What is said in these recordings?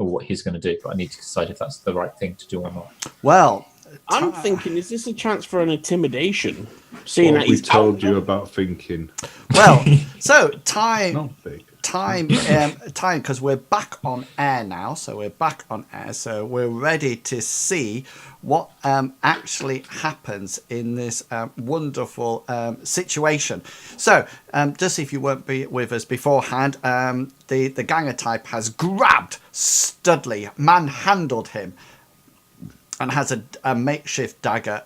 or what he's going to do. But I need to decide if that's the right thing to do or not. Well, I'm thinking, is this a chance for an intimidation? Seeing What that we he's told out you about thinking. well, so time. Not big. Time, because we're back on air now. So we're back on air. So we're ready to see what actually happens in this wonderful situation. So, just if you weren't with us beforehand, the ganger type has grabbed Studley, manhandled him, and has a makeshift dagger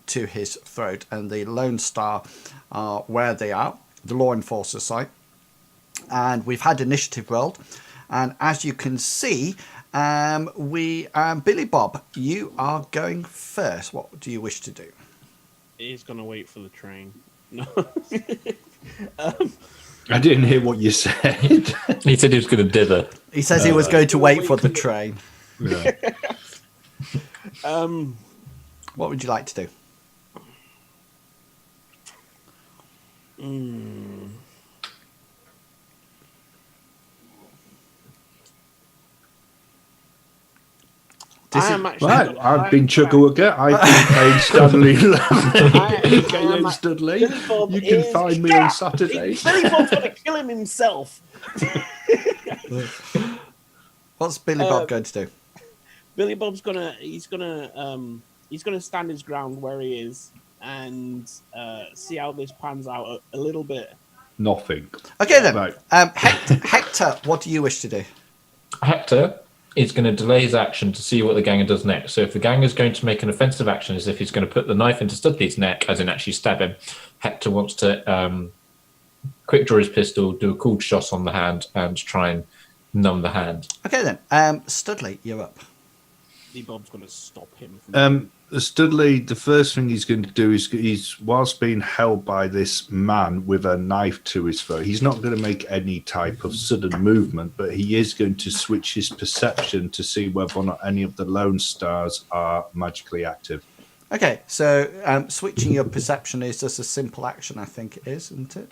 to his throat. And the Lone Star are where they are, the law enforcer site. And we've had initiative rolled, and as you can see, Billy Bob, you are going first. What do you wish to do? He's going to wait for the train. No. I didn't hear what you said. He said he was going to dither. He says he was going to wait for the train. Yeah. What would you like to do? Right, I've been Chugga. I've been playing Stanley against Dudley. You can find me on Saturday. Billy Bob's going to kill him himself. What's Billy Bob going to do? Billy Bob's he's gonna stand his ground where he is and see how this pans out a little bit. Nothing. Okay then. Right. Hector, what do you wish to do? Hector is going to delay his action to see what the ganger does next. So if the ganger is going to make an offensive action, as if he's going to put the knife into Studley's neck, as in actually stab him, Hector wants to quick draw his pistol, do a cool shot on the hand, and try and numb the hand. Okay then. Studley, you're up. Billy Bob's going to stop him. Studley, the first thing he's going to do is he's whilst being held by this man with a knife to his throat, he's not going to make any type of sudden movement, but he is going to switch his perception to see whether or not any of the Lone Stars are magically active. Okay, so switching your perception is just a simple action, I think it is, isn't it?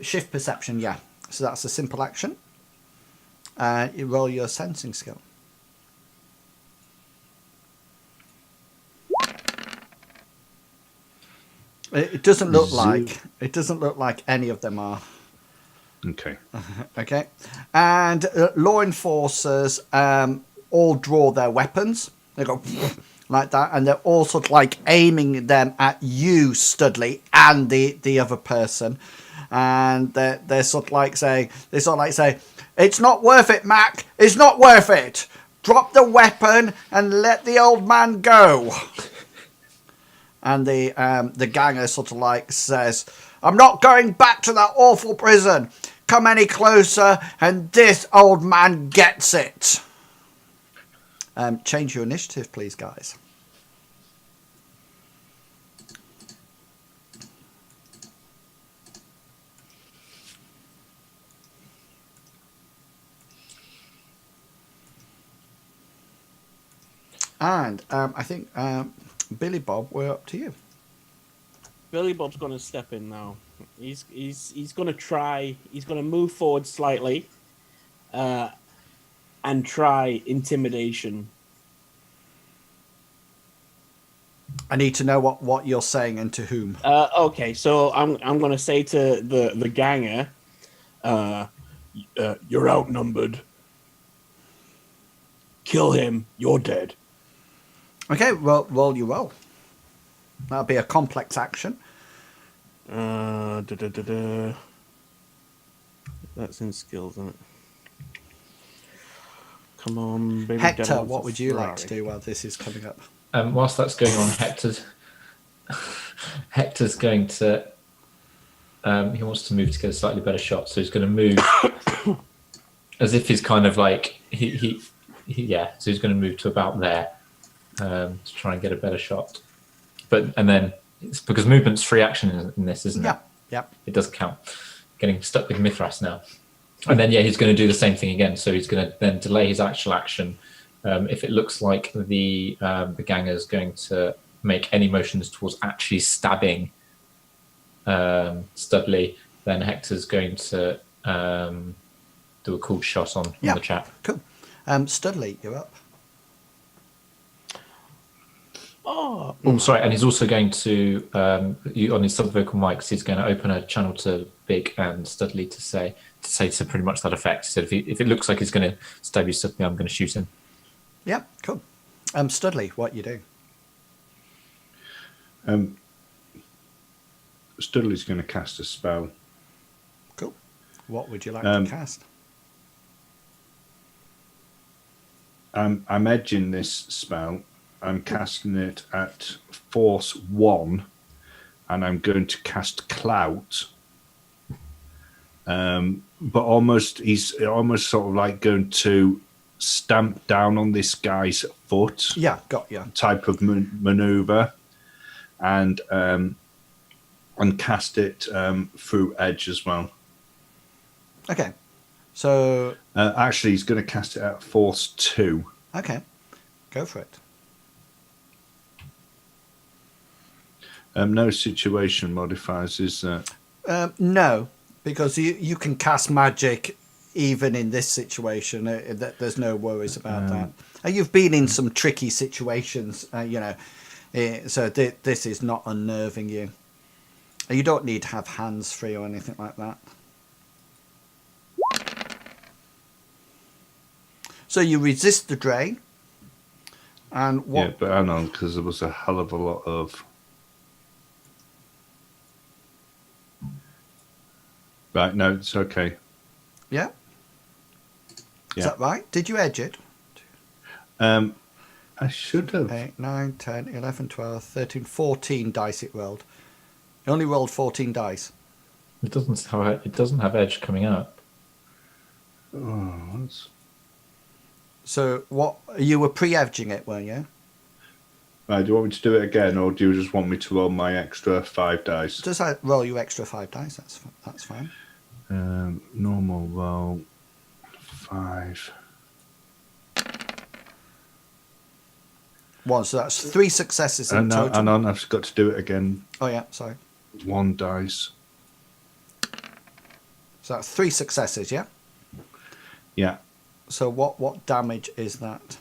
Shift perception, yeah. So that's a simple action. You roll your sensing skill. It doesn't look like any of them are. Okay. Okay. And law enforcers all draw their weapons. They go like that, and they're all sort of like aiming them at you, Studley, and the other person. And they're sort of like saying, it's not worth it, Mac. It's not worth it. Drop the weapon and let the old man go. And the ganger sort of like says, I'm not going back to that awful prison. Come any closer and this old man gets it. Change your initiative, please, guys. And I think, Billy Bob, we're up to you. Billy Bob's going to step in now. He's going to try. He's going to move forward slightly, and try intimidation. I need to know what you're saying and to whom. Okay, so I'm going to say to the ganger, you're outnumbered. Kill him. You're dead. Okay, well, roll your roll. That'll be a complex action. That's in skills, isn't it? Come on, baby. Hector, what would you like to do while this is coming up? Whilst that's going on, Hector's going to. He wants to move to get a slightly better shot, so he's going to move as if he's kind of like yeah. So he's going to move to about there to try and get a better shot. And then it's because movement's free action in this, isn't it? Yeah. It doesn't count. Getting stuck with Mithras now. And then he's going to do the same thing again. So he's going to then delay his actual action. If it looks like the ganger is going to make any motions towards actually stabbing Studley, then Hector's going to do a cool shot on the chap. Cool. Studley, you're up. Oh, Oh, sorry, and he's also going to on his sub-vocal mics. He's going to open a channel to Big and Studley to say to pretty much that effect. He said, if it looks like he's going to stab you, Studley, I'm going to shoot him. Yeah, cool. Studley, what you do? Studley's going to cast a spell. Cool. What would you like to cast? I'm edging this spell. I'm casting it at Force 1, and I'm going to cast Clout. But he's almost sort of like going to stamp down on this guy's foot. Yeah, got you. Type of maneuver, and cast it through edge as well. Okay, so actually, he's going to cast it at Force 2. Okay, go for it. No situation modifiers, is there? No, because you can cast magic even in this situation. There's no worries about that. You've been in some tricky situations, so this is not unnerving you. You don't need to have hands free or anything like that. So you resist the drain. And what? Yeah, but hang on, because there was a hell of a lot of... Right, no, it's okay. Yeah? Yeah. Is that right? Did you edge it? I should have. 8, 9, 10, 11, 12, 13, 14 dice it rolled. You only rolled 14 dice. It doesn't have edge coming up. Oh, that's... So what? You were pre-edging it, weren't you? Right, do you want me to do it again, or do you just want me to roll my extra 5 dice? Just roll you extra 5 dice. That's fine. Normal roll 5. 1. So that's 3 successes in total. Hang on, I've got to do it again. Oh yeah, sorry. 1 dice. So that's 3 successes, yeah. Yeah. So what damage is that?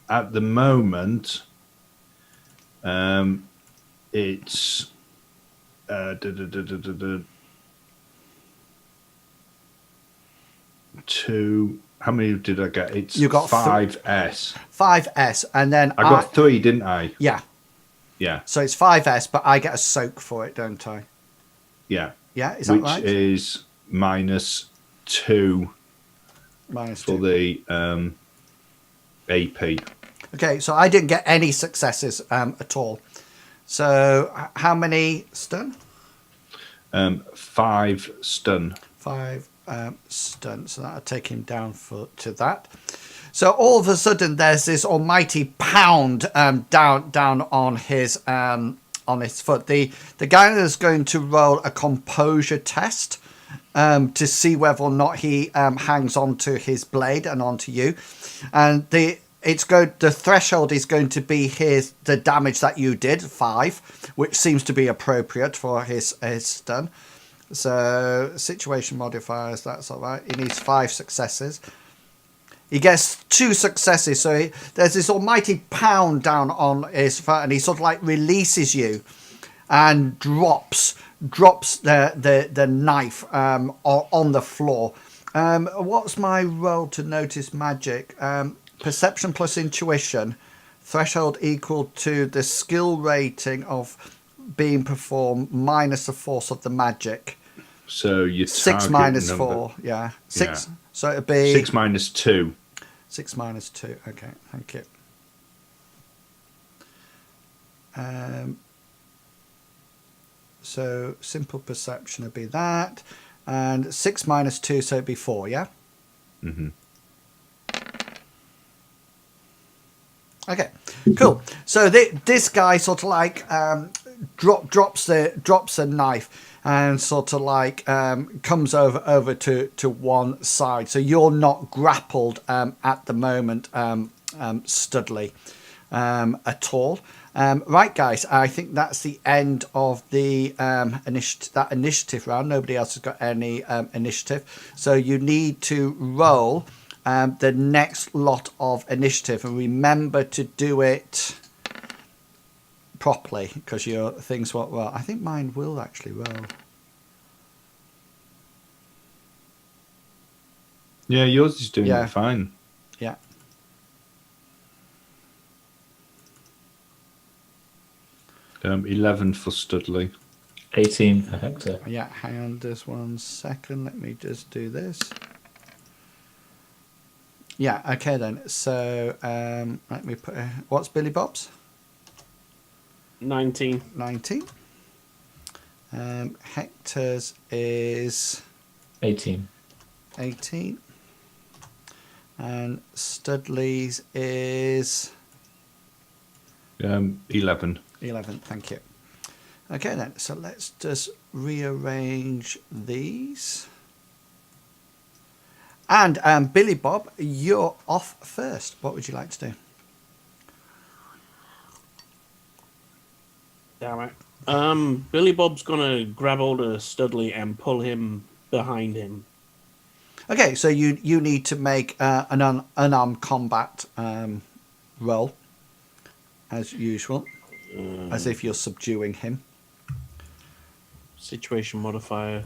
At the moment, it's 2. How many did I get? It's You got 5S. 5S, and then I got 3, didn't I? Yeah. Yeah. So it's 5S, but I get a soak for it, don't I? Yeah. Yeah, is that right? Which is -2 -2 for the AP. Okay, so I didn't get any successes at all. So how many stun? 5 stun. 5 stun. So that'll take him down to that. So all of a sudden, there's this almighty pound down on his foot. The guy is going to roll a composure test to see whether or not he hangs on to his blade and onto you, and the threshold is going to be the damage that you did, 5, which seems to be appropriate for his stun. So situation modifiers, that's all right. He needs 5 successes. He gets 2 successes, so there's this almighty pound down on his foot, and he sort of like releases you and drops the knife on the floor. What's my roll to notice magic? Perception plus intuition, threshold equal to the skill rating of being performed minus the force of the magic. So you 6 minus 4, yeah. 6. Yeah. So it'd be 6 minus 2. 6 minus 2. Okay, thank you. So simple perception would be that, and 6 minus 2, so it'd be 4. Yeah. Mm-hmm. Okay, cool. So this guy sort of like drops the knife and sort of like comes over to one side. So you're not grappled at the moment, Studley, at all. Right, guys, I think that's the end of the initiative round. Nobody else has got any initiative. So you need to roll the next lot of initiative. And remember to do it properly because your things won't roll. I think mine will actually roll. Yeah, yours is doing Yeah. fine. Yeah. 11 for Studley. 18 for Hector. Yeah, hang on just 1 second. Let me just do this. Yeah, okay then. So let me put. What's Billy Bob's? 19. 19. Hector's is 18. 18. And Studley's is 11. 11. Thank you. Okay then, so let's just rearrange these. And Billy Bob, you're off first. What would you like to do? Damn it. Billy Bob's gonna grab hold of Studley and pull him behind him. Okay, so you need to make an unarmed combat roll, as usual, as if you're subduing him. Situation modifier.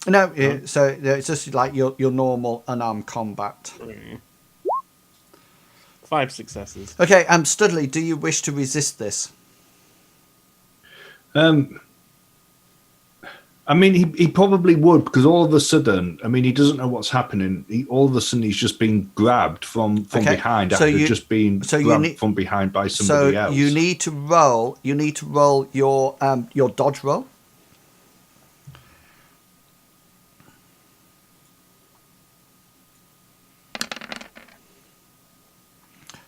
No, so it's just like your normal unarmed combat. 5 successes. Okay, Studley, do you wish to resist this? I mean, he probably would because all of a sudden, I mean, he doesn't know what's happening. All of a sudden, he's just been grabbed from Okay, behind so after you- just being so you grabbed need- from behind by somebody else. You need to roll. You need to roll your dodge roll.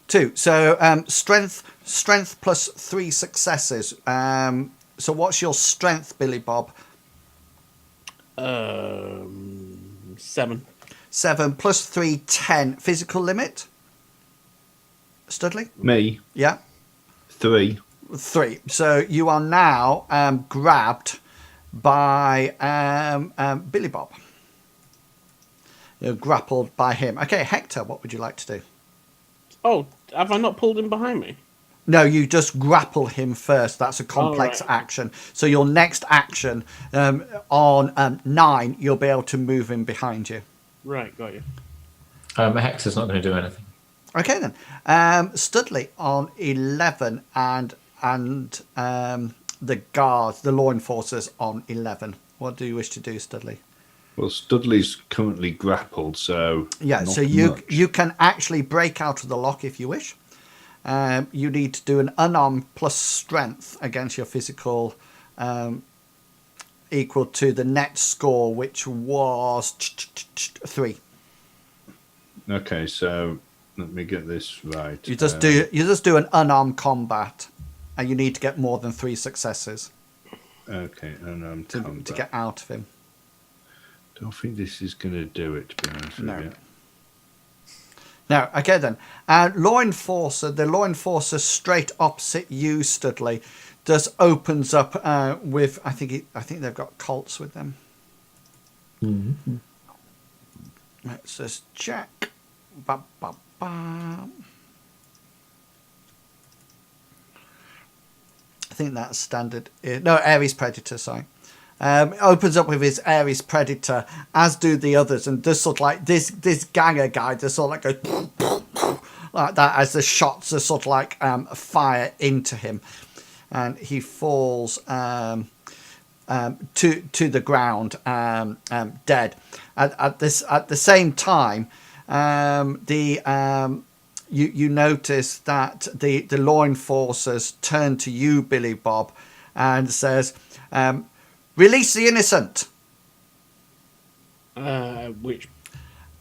Two. So strength plus 3 successes. So what's your strength, Billy Bob? 7. 7 plus 3, 10. Physical limit. Studley? Me, Yeah. 3. 3. So you are now grabbed by Billy Bob. You're grappled by him. Okay, Hector, what would you like to do? Oh, have I not pulled him behind me? No, you just grapple him first. That's a complex right. action. So your next action on 9, you'll be able to move him behind you. Right, got you. Hector's not going to do anything. Okay then. Studley on 11 and the guards, the law enforcers on 11. What do you wish to do, Studley? Well, Studley's currently grappled, so Yeah, not so much. you can actually break out of the lock if you wish. You need to do an unarmed plus strength against your physical equal to the net score, which was 3. Okay, so let me get this right. You just do an unarmed combat, and you need to get more than 3 successes Okay, and I'm to get out of him. Don't think this is going to do it, to be honest No. with you. Now, okay then. The law enforcer straight opposite you, Studley, just opens up with. I think they've got Colts with them. Mm-hmm. Let's just check. Ba, ba, ba. I think that's standard. No, Ares Predator. Sorry. Opens up with his Ares Predator, as do the others, and just sort of like this ganger guy just sort of like goes like that as the shots are sort of like fire into him, and he falls to the ground dead. At the same time, you notice that the law enforcers turn to you, Billy Bob, and says. Release the innocent. Which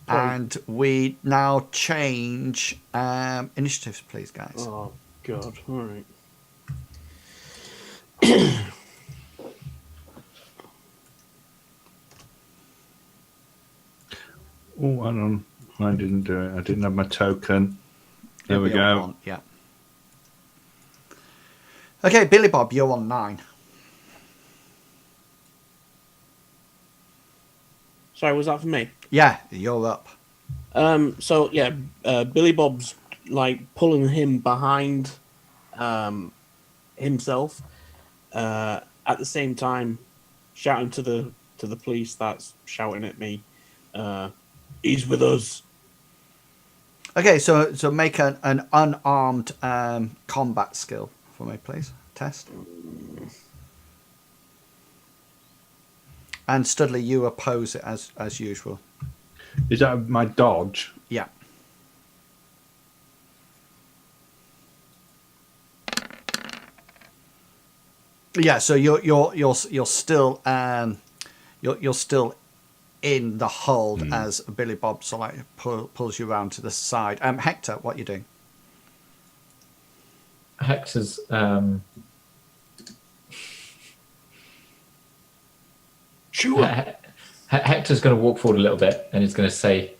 point? And we now change initiatives, please, guys. Oh, God. All right. Oh, hang on. I didn't do it. I didn't have my token. There we You'll be on go. one, yeah. Okay, Billy Bob, you're on 9. Sorry, was that for me? Yeah, you're up. So yeah, Billy Bob's like pulling him behind himself. At the same time, shouting to the police that's shouting at me. He's with us. Okay, so make an unarmed combat skill for me, please. Test. And Studley, you oppose it as usual. Is that my dodge? Yeah. Yeah. So you're still you're still in the hold as Billy Bob sort of like pulls you around to the side. Hector, what are you doing? Hector's Hector's going to walk forward a little bit, and he's going to say,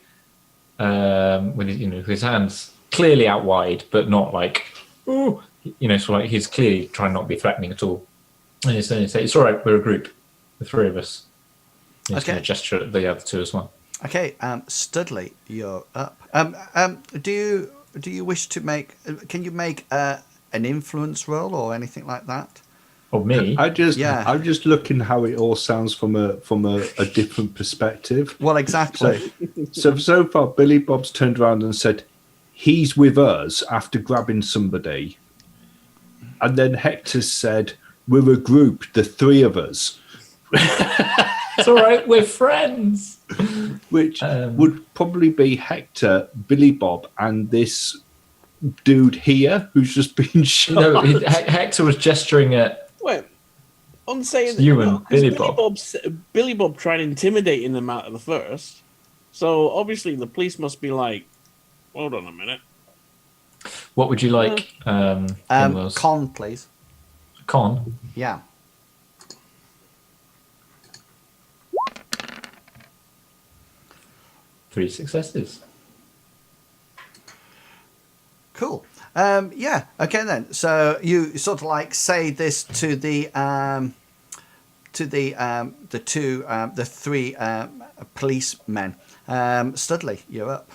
with his hands clearly out wide, but not like, oh, so like he's clearly trying not to be threatening at all. And he's going to say, "It's all right. We're a group, the three of us." And he's going to gesture at the other two as well. Okay, Studley, you're up. Do you wish to make? Can you make an influence roll or anything like that? Or me? I'm just looking how it all sounds from a different perspective. Well, exactly. So far, Billy Bob's turned around and said, "He's with us," after grabbing somebody, and then Hector said, "We're a group, the three of us." It's all right. We're friends. Which would probably be Hector, Billy Bob, and this dude here who's just been shot. No, Hector was gesturing at. Wait, on saying you and Billy Bob. Billy Bob tried intimidating them out of the first, so obviously the police must be like, hold on a minute. What would you like? Con, please. Con. Yeah. Three successes. Cool. Yeah. Okay then. So you sort of like say this to the three policemen. Studley, you're up.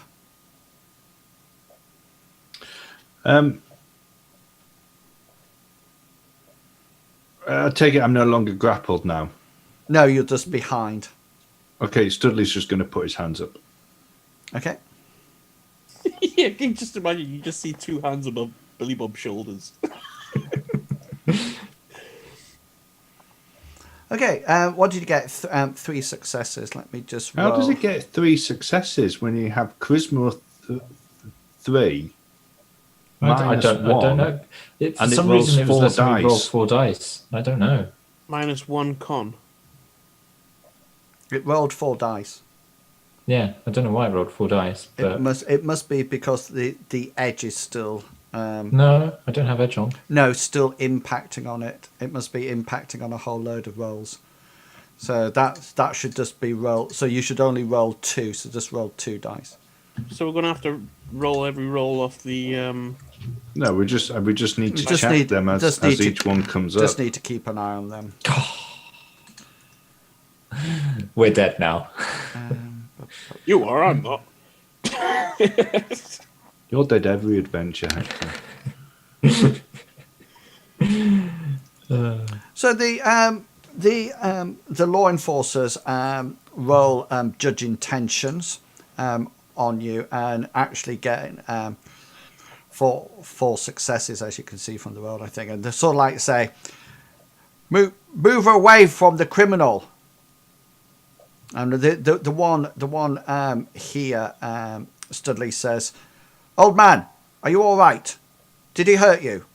I take it I'm no longer grappled now. No, you're just behind. Okay, Studley's just going to put his hands up. Okay. Yeah, can you just imagine you just see two hands above Billy Bob's shoulders. Okay. What did you get? 3 successes. Let me just roll. How does it get 3 successes when you have charisma 3? I don't know. For some reason, it was letting me roll 4 dice. I don't know. -1 con. It rolled 4 dice. Yeah, I don't know why I rolled 4 dice. But It must be because the edge is still. No, I don't have edge on. No, still impacting on it. It must be impacting on a whole load of rolls. So that should just be roll. So you should only roll 2. So just roll 2 dice. So we're gonna have to roll every roll off the. No, we just need to check them as each one comes up. Just need to keep an eye on them. We're dead now. You are. I'm not. You're dead every adventure, Hector. So the law enforcers roll judge intentions on you and actually getting 4 successes, as you can see from the roll, I think. And they sort of like say, move away from the criminal. And the one here, Studley says, "Old man, are you all right? Did he hurt you?"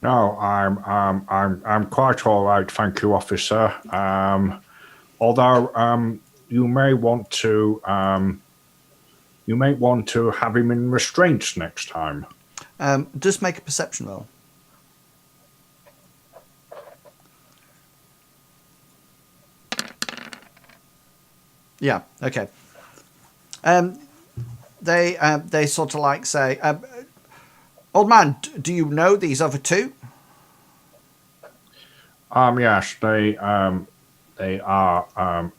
No, I'm quite all right, thank you, officer. Although you may want to have him in restraints next time. Just make a perception roll. Yeah. Okay. They sort of like say, "Old man, do you know these other 2?" Yes, they are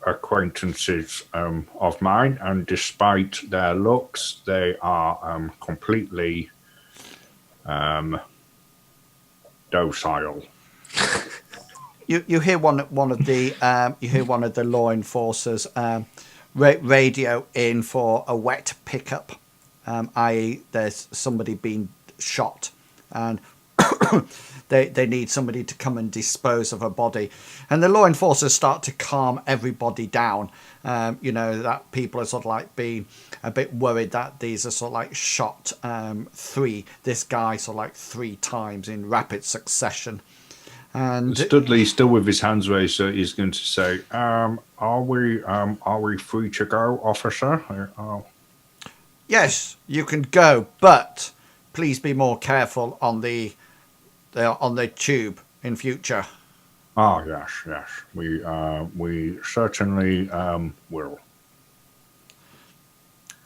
acquaintances of mine, and despite their looks, they are completely docile. You hear one of the law enforcers radio in for a wet pickup, i.e., there's somebody being shot, and they need somebody to come and dispose of a body, and the law enforcers start to calm everybody down. That people are sort of like being a bit worried that these are sort of like shot this guy sort of like 3 times in rapid succession. And Studley's still with his hands raised, so he's going to say, are we free to go, officer? yes, you can go, but please be more careful on the tube in future. Yes. We certainly will.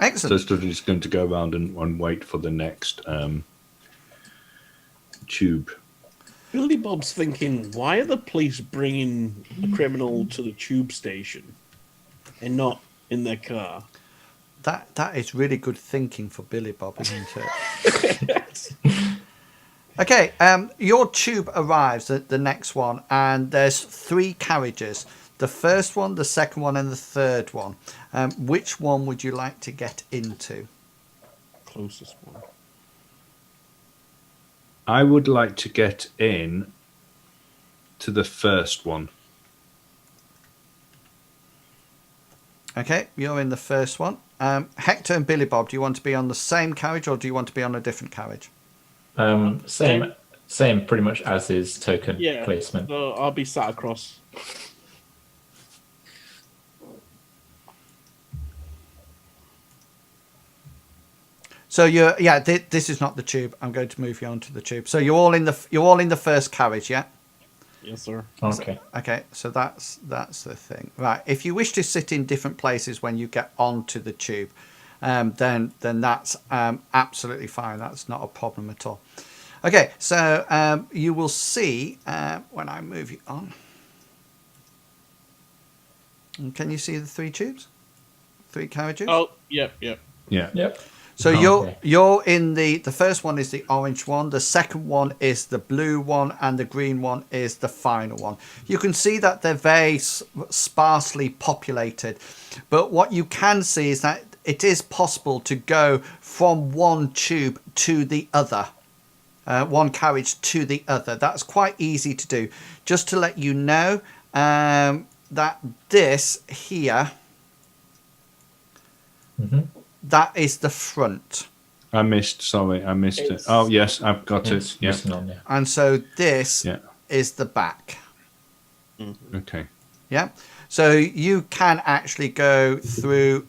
Excellent. So Studley's going to go around and wait for the next tube. Billy Bob's thinking, why are the police bringing a criminal to the tube station and not in their car? That is really good thinking for Billy Bob, isn't it? Okay, your tube arrives at the next one, and there's 3 carriages. The first one, the second one, and the third one. Which one would you like to get into? Closest one. I would like to get in to the first one. Okay, you're in the first one. Hector and Billy Bob, do you want to be on the same carriage or do you want to be on a different carriage? Same pretty much as is token placement. So I'll be sat across. So this is not the tube. I'm going to move you onto the tube. So you're all in the first carriage, yeah? Yes, sir. Okay. So that's the thing, right? If you wish to sit in different places when you get onto the tube, then that's absolutely fine. That's not a problem at all. Okay, so you will see when I move you on. And can you see the 3 tubes, 3 carriages? Oh, yep. Yeah. Yep. So you're in the first one is the orange one, the second one is the blue one, and the green one is the final one. You can see that they're very sparsely populated, but what you can see is that it is possible to go from one tube to the other, one carriage to the other. That's quite easy to do. Just to let you know that this here, that is the front. I missed it. Oh, yes, I've got it. Yeah. And so this is the back. Okay. Yeah. So you can actually go through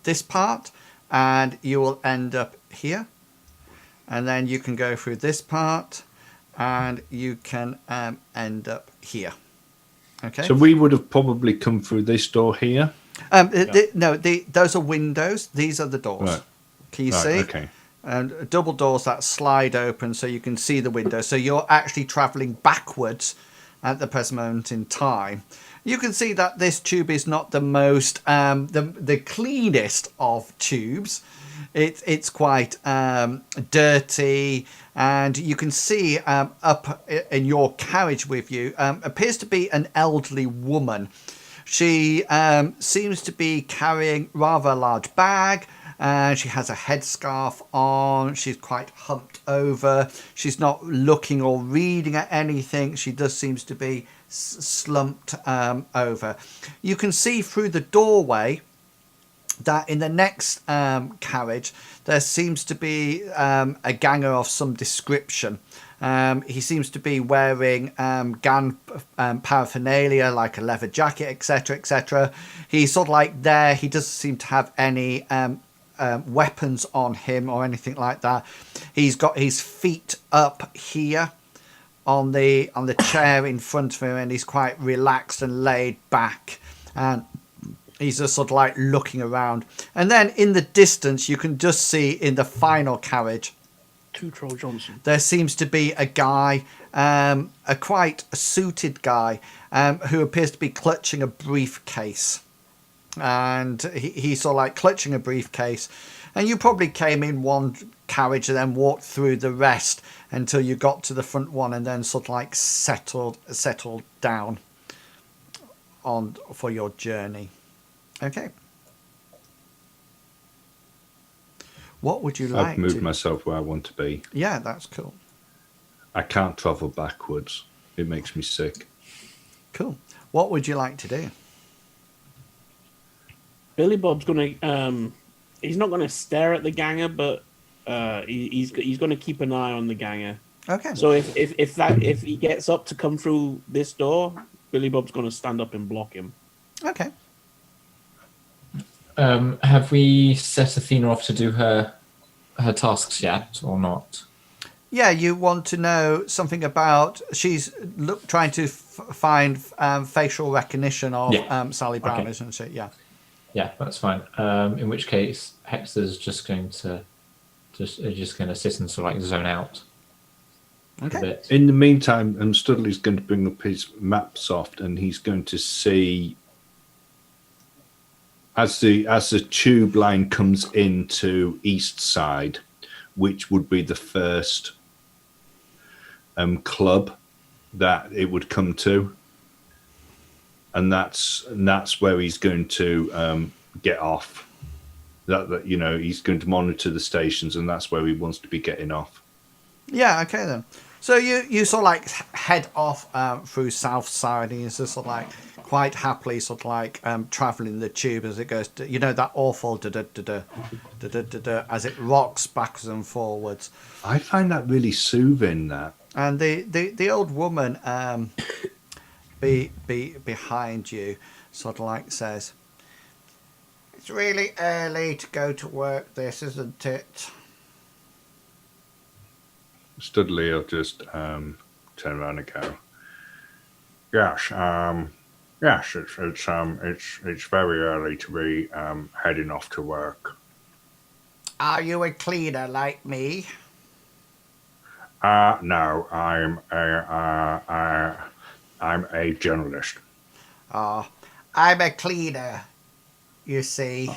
this part and you will end up here. And then you can go through this part and you can end up here. Okay. So we would have probably come through this door here. Those are windows. These are the doors. Right. Can you see? Okay. And double doors that slide open so you can see the window. So you're actually travelling backwards at the present moment in time. You can see that this tube is not the most the cleanest of tubes. It's quite dirty, and you can see up in your carriage with you appears to be an elderly woman. She seems to be carrying rather a large bag. She has a headscarf on. She's quite humped over. She's not looking or reading at anything. She does seems to be slumped over. You can see through the doorway that in the next carriage there seems to be a ganger of some description. He seems to be wearing gang paraphernalia like a leather jacket, etc., etc. He's sort of like there. He doesn't seem to have any weapons on him or anything like that. He's got his feet up here on the chair in front of him, and he's quite relaxed and laid back, and he's just sort of like looking around. And then in the distance you can just see in the final carriage Two Troll Johnson. there seems to be a guy, a quite suited guy, who appears to be clutching a briefcase. And he's sort of like clutching a briefcase. And you probably came in one carriage and then walked through the rest until you got to the front one and then sort of like settled down on for your journey. Okay. What would you like I've moved to... myself where I want to be. Yeah, that's cool. I can't travel backwards. It makes me sick. Cool. What would you like to do? Billy Bob's gonna. He's not gonna stare at the ganger, but he's gonna keep an eye on the ganger. Okay. So if he gets up to come through this door, Billy Bob's gonna stand up and block him. Okay. Have we set Athena off to do her tasks yet, or not? Yeah, you want to know something about... She's trying to find facial recognition of Sally Brown, Okay. isn't she? Yeah. Yeah, that's fine. In which case, Hexer's just going to sit and sort of like zone out a Okay. bit. In the meantime, Studley's going to bring up his map soft, and he's going to see as the tube line comes into Eastside, which would be the first club that it would come to, and that's where he's going to get off. That he's going to monitor the stations, and that's where he wants to be getting off. Yeah, okay then. So you sort of like head off through South Side, and you're just sort of like quite happily sort of like travelling the tube as it goes to, that awful da-da-da-da, as it rocks backwards and forwards. I find that really soothing. That. And the old woman behind you sort of like says, "It's really early to go to work, this, isn't it?" Studley will just turn around and go, "Yes, yes, it's very early to be heading off to work." "Are you a cleaner like me?" No, I'm a journalist. "Oh, I'm a cleaner, you see."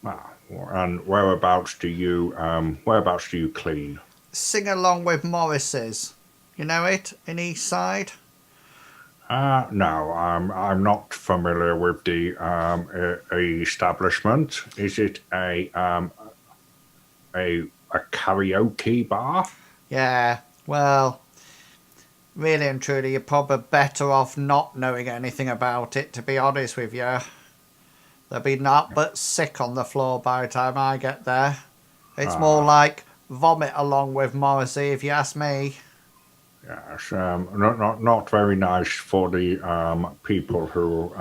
And whereabouts do you clean? "Sing along with Morris's. You know it, in Eastside?" No, I'm not familiar with the establishment. Is it a karaoke bar? "Yeah, well, really and truly, you're probably better off not knowing anything about it, to be honest with you. There'll be naught but sick on the floor by the time I get there. It's more like vomit along with Morrissey, if you ask me." Yes, not very nice for the people who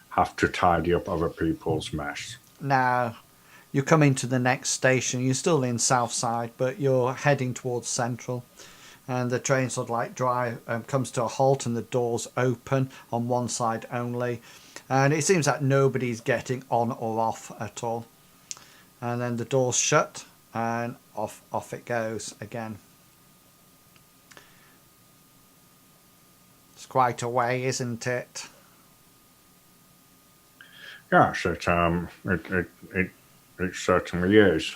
have to tidy up other people's mess. Now, you come into the next station. You're still in Southside, but you're heading towards Central. And the train sort of like comes to a halt, and the doors open on one side only. And it seems that nobody's getting on or off at all. And then the doors shut, and off it goes again. It's quite a way, isn't it? Yes, it certainly is.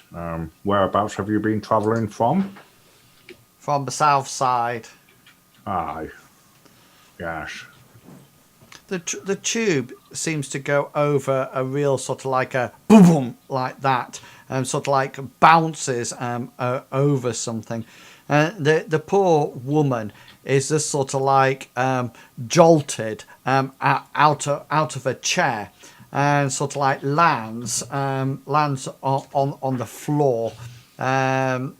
Whereabouts have you been travelling from? From the south side. Aye. Yes. The tube seems to go over a real sort of like a boom, boom like that, and sort of like bounces over something. The poor woman is just sort of like jolted out of a chair, and sort of like lands on the floor, and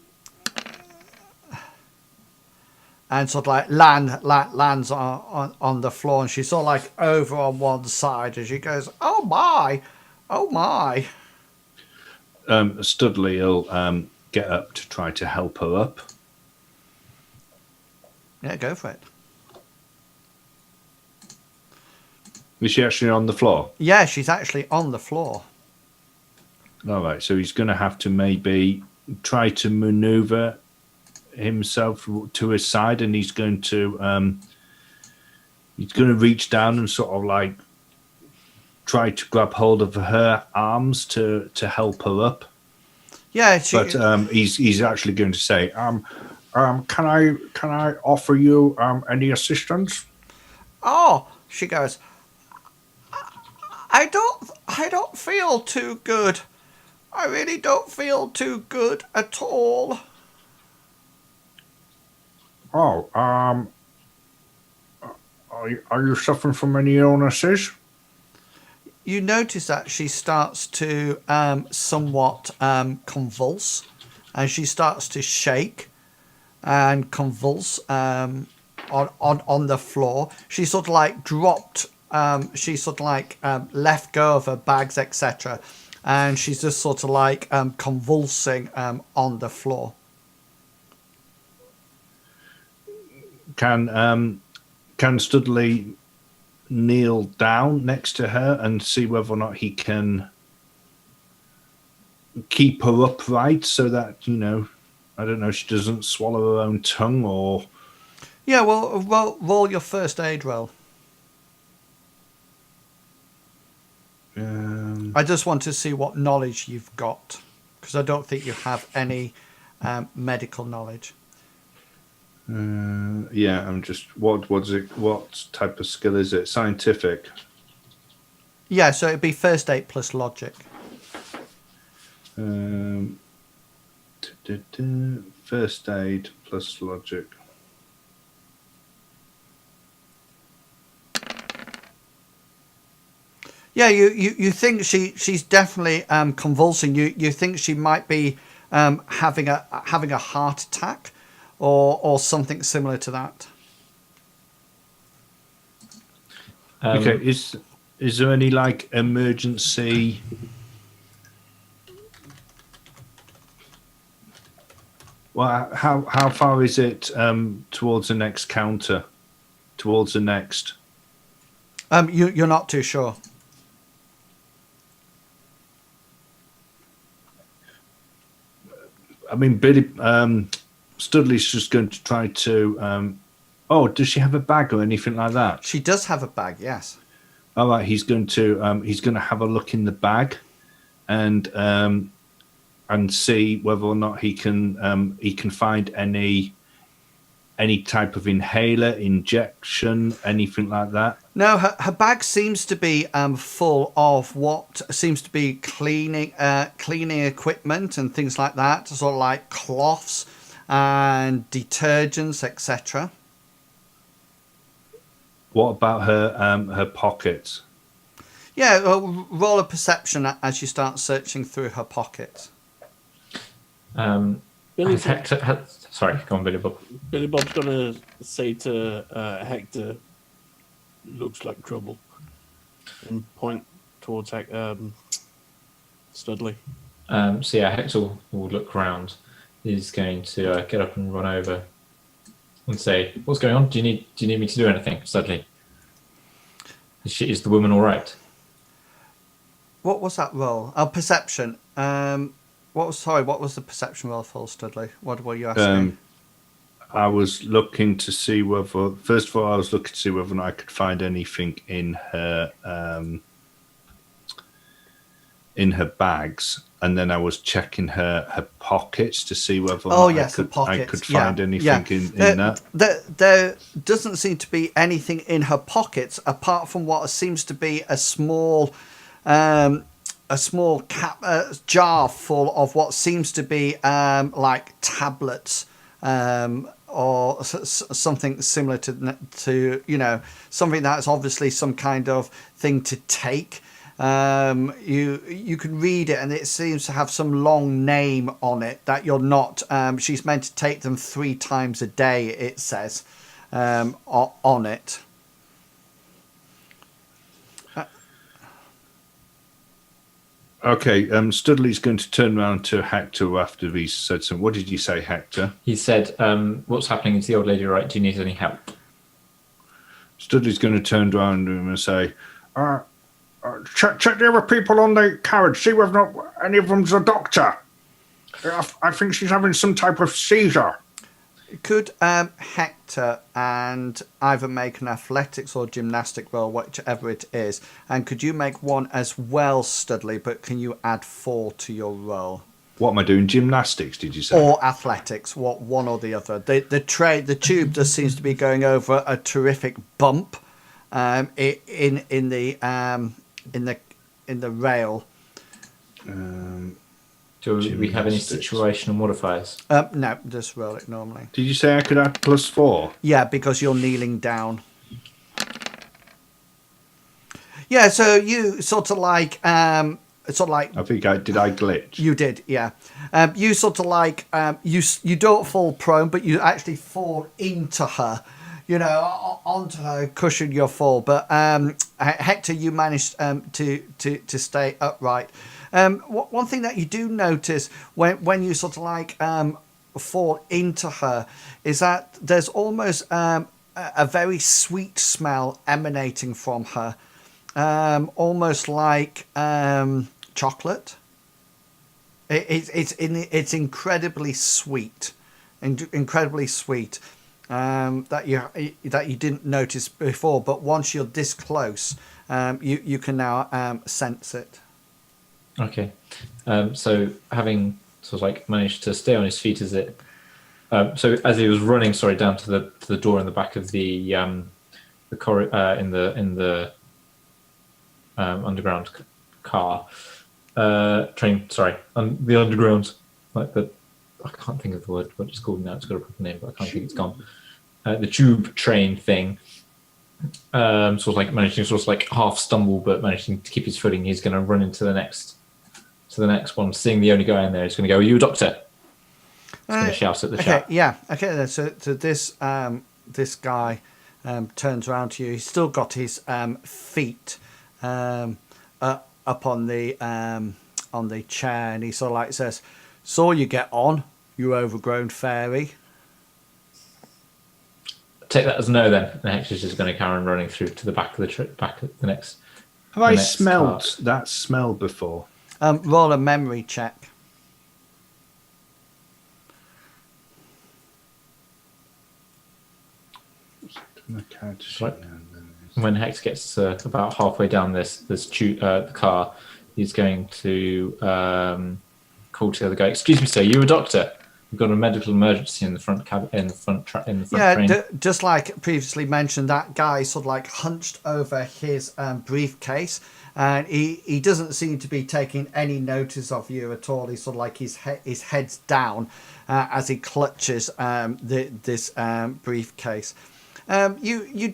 sort of like lands on the floor, and she's sort of like over on one side as she goes, "Oh my, oh my." Studley will get up to try to help her up. Yeah, go for it. Is she actually on the floor? Yeah, she's actually on the floor. All right, so he's going to have to maybe try to maneuver himself to his side, and he's going to reach down and sort of like try to grab hold of her arms to help her up. Yeah, But he's actually going to say, can I offer you any assistance? oh, she goes, I don't feel too good. I really don't feel too good at all. Oh, are you suffering from any illnesses? You notice that she starts to somewhat convulse, and she starts to shake and convulse on the floor. She sort of like dropped. She sort of like left go of her bags, etc., and she's just sort of like convulsing on the floor. Can Studley kneel down next to her and see whether or not he can keep her upright so that, I don't know, she doesn't swallow her own tongue or... Yeah, well, roll your first aid roll. I just want to see what knowledge you've got, because I don't think you have any medical knowledge. Yeah, I'm just... What's it? What type of skill is it? Scientific? Yeah, so it'd be first aid plus logic. First aid plus logic. Yeah, you think she's definitely convulsing. You think she might be having a heart attack or something similar to that. Okay, is there any like emergency? Well, how far is it towards the next counter? Towards the next? You're not too sure. I mean, Billy Studley's just going to try to. Oh, does she have a bag or anything like that? She does have a bag, yes. All right, he's going to have a look in the bag, and see whether or not he can find any type of inhaler, injection, anything like that. No, her bag seems to be full of what seems to be cleaning equipment and things like that, sort of like cloths and detergents, etc. What about her pockets? Yeah, roll a perception as you start searching through her pockets. Billy, Sorry, go on, Billy Bob. Billy Bob's gonna say to Hector, "Looks like trouble," and point towards Studley. So yeah, Hector will look around. He's going to get up and run over and say, "What's going on? Do you need me to do anything, Studley? Is the woman all right?" What was that roll? Oh, perception. What was the perception roll for Studley? What were you asking? I was looking to see whether, first of all, I was looking to see whether or not I could find anything in her bags, and then I was checking her pockets to see whether or not I could find anything in that. There doesn't seem to be anything in her pockets apart from what seems to be a small jar full of what seems to be like tablets or something similar to something that's obviously some kind of thing to take. You can read it and it seems to have some long name on it that you're not. She's meant to take them 3 times a day. It says on it. Okay, Studley's going to turn around to Hector after he's said something. What did you say, Hector? He said, "What's happening? Is the old lady all right? Do you need any help?" Studley's going to turn around to him and say, check the other people on the carriage, see whether or not any of them's a doctor. I think she's having some type of seizure. Could Hector and either make an athletics or gymnastic roll, whichever it is, and could you make one as well, Studley, but can you add 4 to your roll? What am I doing? Gymnastics, did you say? Or athletics, one or the other. The tube just seems to be going over a terrific bump in the rail. Do we have any situational modifiers? No, just roll it normally. Did you say I could add +4? Yeah, because you're kneeling down. Yeah, so you sort of like. I think I glitch. You did, yeah. You sort of like you don't fall prone, but you actually fall into her, onto her, cushion your fall. But Hector, you managed to stay upright. One thing that you do notice when you sort of like fall into her is that there's almost a very sweet smell emanating from her, almost like chocolate. It's incredibly sweet, incredibly sweet. That you didn't notice before, but once you're this close, you can now sense it. Okay, so having sort of like managed to stay on his feet, is it? So as he was running, down to the door in the back of the underground car, train. The underground, I can't think of the word. What it's called now? It's got a proper name, but I can't think it's gone. The tube train thing. Sort of like managing to half stumble, but managing to keep his footing. He's going to run into the next one. Seeing the only guy in there, he's going to go, "Are you a doctor?" He's going to shout at the chap. Yeah. Okay. Then. So this guy turns around to you. He's still got his feet up on the chair, and he sort of like says, "Saw you get on, you overgrown fairy." Take that as no then. And Hector's just going to carry on running through to the back of the next. Have I smelled that smell before? Roll a memory check. When Hector gets about halfway down this car, he's going to call to the other guy. "Excuse me, sir, you a doctor? We've got a medical emergency in the front train." Just like previously mentioned, that guy sort of like hunched over his briefcase, and he doesn't seem to be taking any notice of you at all. He's sort of like his head's down as he clutches this briefcase. You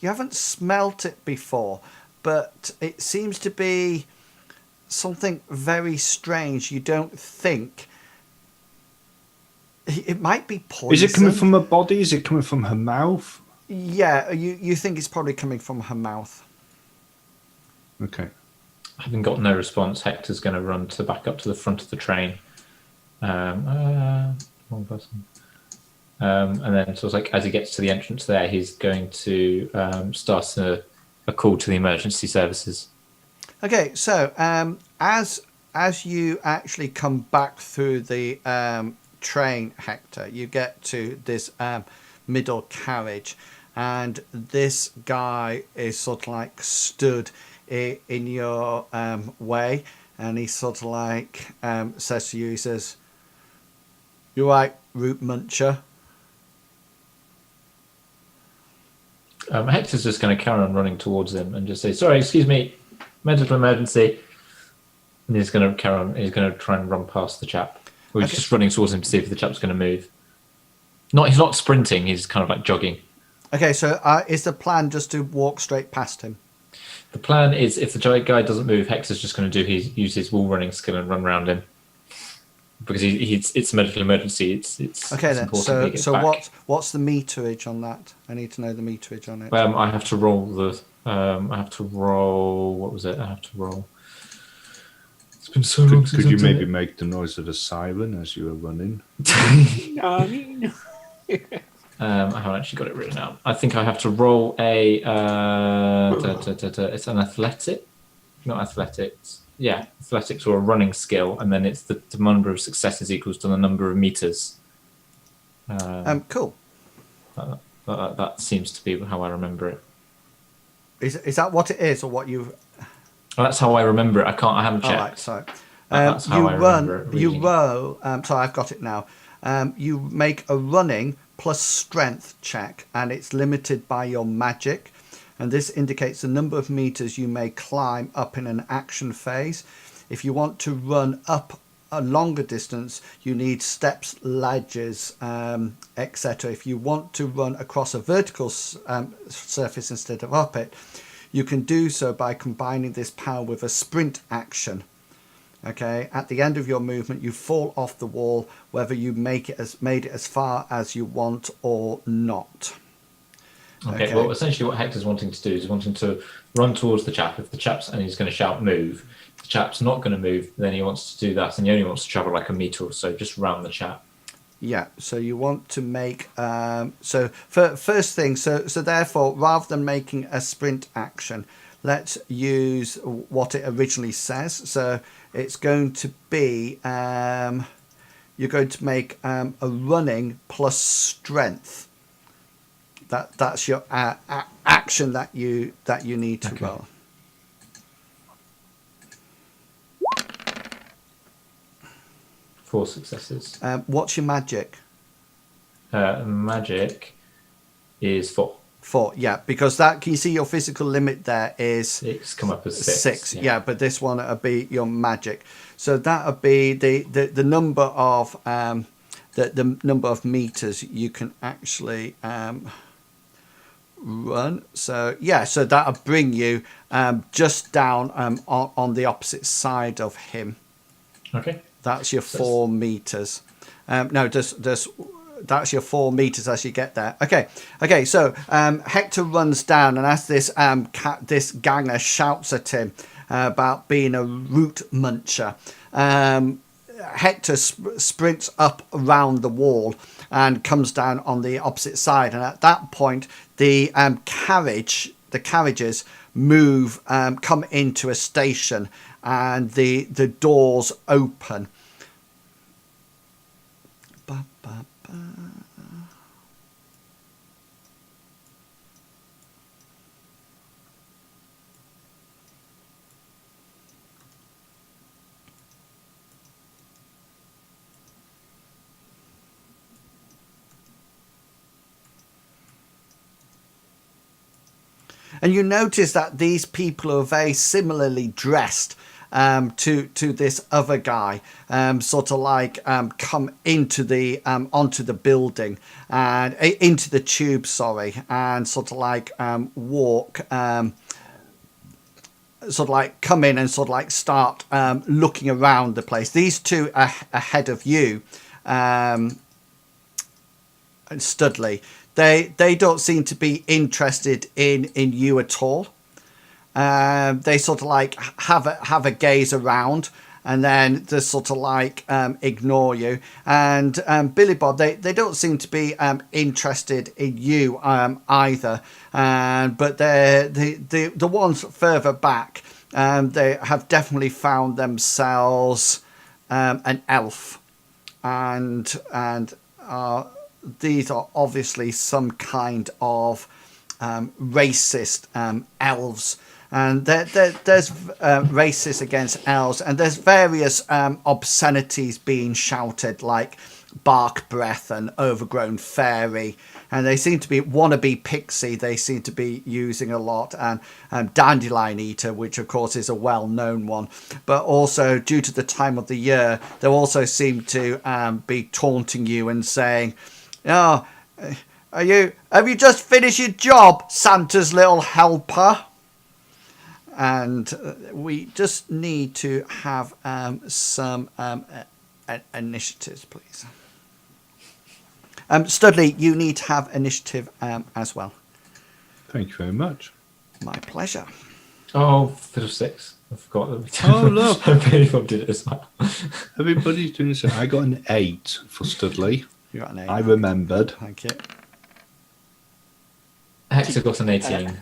haven't smelt it before, but it seems to be something very strange. You don't think it might be poison. Is it coming from her body? Is it coming from her mouth? Yeah, you think it's probably coming from her mouth. Okay. Having got no response, Hector's going to run back up to the front of the train. One person. And then sort of like as he gets to the entrance there, he's going to start a call to the emergency services. Okay, so as you actually come back through the train, Hector, you get to this middle carriage, and this guy is sort of like stood in your way, and he sort of like says to you, he says, "You right, root muncher?" Hector's just going to carry on running towards him and just say, "Sorry, excuse me, medical emergency." And he's going to carry on. He's going to try and run past the chap. We're just running towards him to see if the chap's going to move. He's not sprinting. He's kind of like jogging. Okay, so is the plan just to walk straight past him? The plan is, if the giant guy doesn't move, Hector's just going to use his wall running skill and run around him. Because it's a medical emergency. It's okay. Then so back. what's the meterage on that? I need to know the meterage on it. I have to roll what was it? I have to roll. It's been so long since. Could you maybe make the noise of a siren as you were running? I haven't actually got it written out. I think I have to roll a. It's an athletic, not athletics. yeah, athletics or a running skill, and then it's the number of successes equals to the number of meters. Cool. That seems to be how I remember it. Is that what it is, or what you? Well, that's how I remember it. I haven't checked. All right, sorry. That's how I remember it. You row. Sorry, I've got it now. You make a running plus strength check, and it's limited by your magic. And this indicates the number of meters you may climb up in an action phase. If you want to run up a longer distance, you need steps, ledges, etc. If you want to run across a vertical surface instead of up it, you can do so by combining this power with a sprint action. Okay, at the end of your movement, you fall off the wall, whether you made it as far as you want or not. Okay, well, essentially what Hector's wanting to do is wanting to run towards the chap. If the chap's, and he's going to shout move, if the chap's not going to move, then he wants to do that, and he only wants to travel like a meter or so, just around the chap. Yeah, so you want to make, so for first thing, so therefore, rather than making a sprint action, let's use what it originally says. So it's going to be, you're going to make a running plus strength. That's your action that you need to roll. Four successes. What's your magic? Magic is 4. 4, yeah, because that, can you see your physical limit there is it's come up as 6. 6, yeah, but this one would be your magic. So that would be the number of the number of meters you can actually run. So yeah, so that'll bring you just down on the opposite side of him. Okay. That's your 4 meters. No, just that's your 4 meters as you get there. Okay. So Hector runs down, and as this this ganger shouts at him about being a root muncher, Hector sprints up around the wall and comes down on the opposite side. And at that point, the carriages move, come into a station, and the doors open. Ba, ba, ba. And you notice that these people are very similarly dressed to this other guy, sort of like come into the onto the building and into the tube, sorry, and sort of like walk, sort of like come in and sort of like start looking around the place. These two are ahead of you, and Studley. They don't seem to be interested in you at all. They sort of like have a gaze around, and then they sort of like ignore you. And Billy Bob, they don't seem to be interested in you either. But the ones further back, they have definitely found themselves an elf, and these are obviously some kind of racist elves. And there's racist against elves, and there's various obscenities being shouted, like bark breath and overgrown fairy. And they seem to be wannabe pixie, they seem to be using a lot, and dandelion eater, which of course is a well-known one. But also, due to the time of the year, they also seem to be taunting you and saying, "Oh, have you just finished your job, Santa's little helper?" And we just need to have some initiatives, please. Studley, you need to have initiative as well. Thank you very much. My pleasure. Oh, fiddle 6. I forgot that we did. Oh, look. Billy Bob did it as well. Everybody's doing this. I got an 8 for Studley. You got an 8. I remembered. Thank you. Hector got an 18.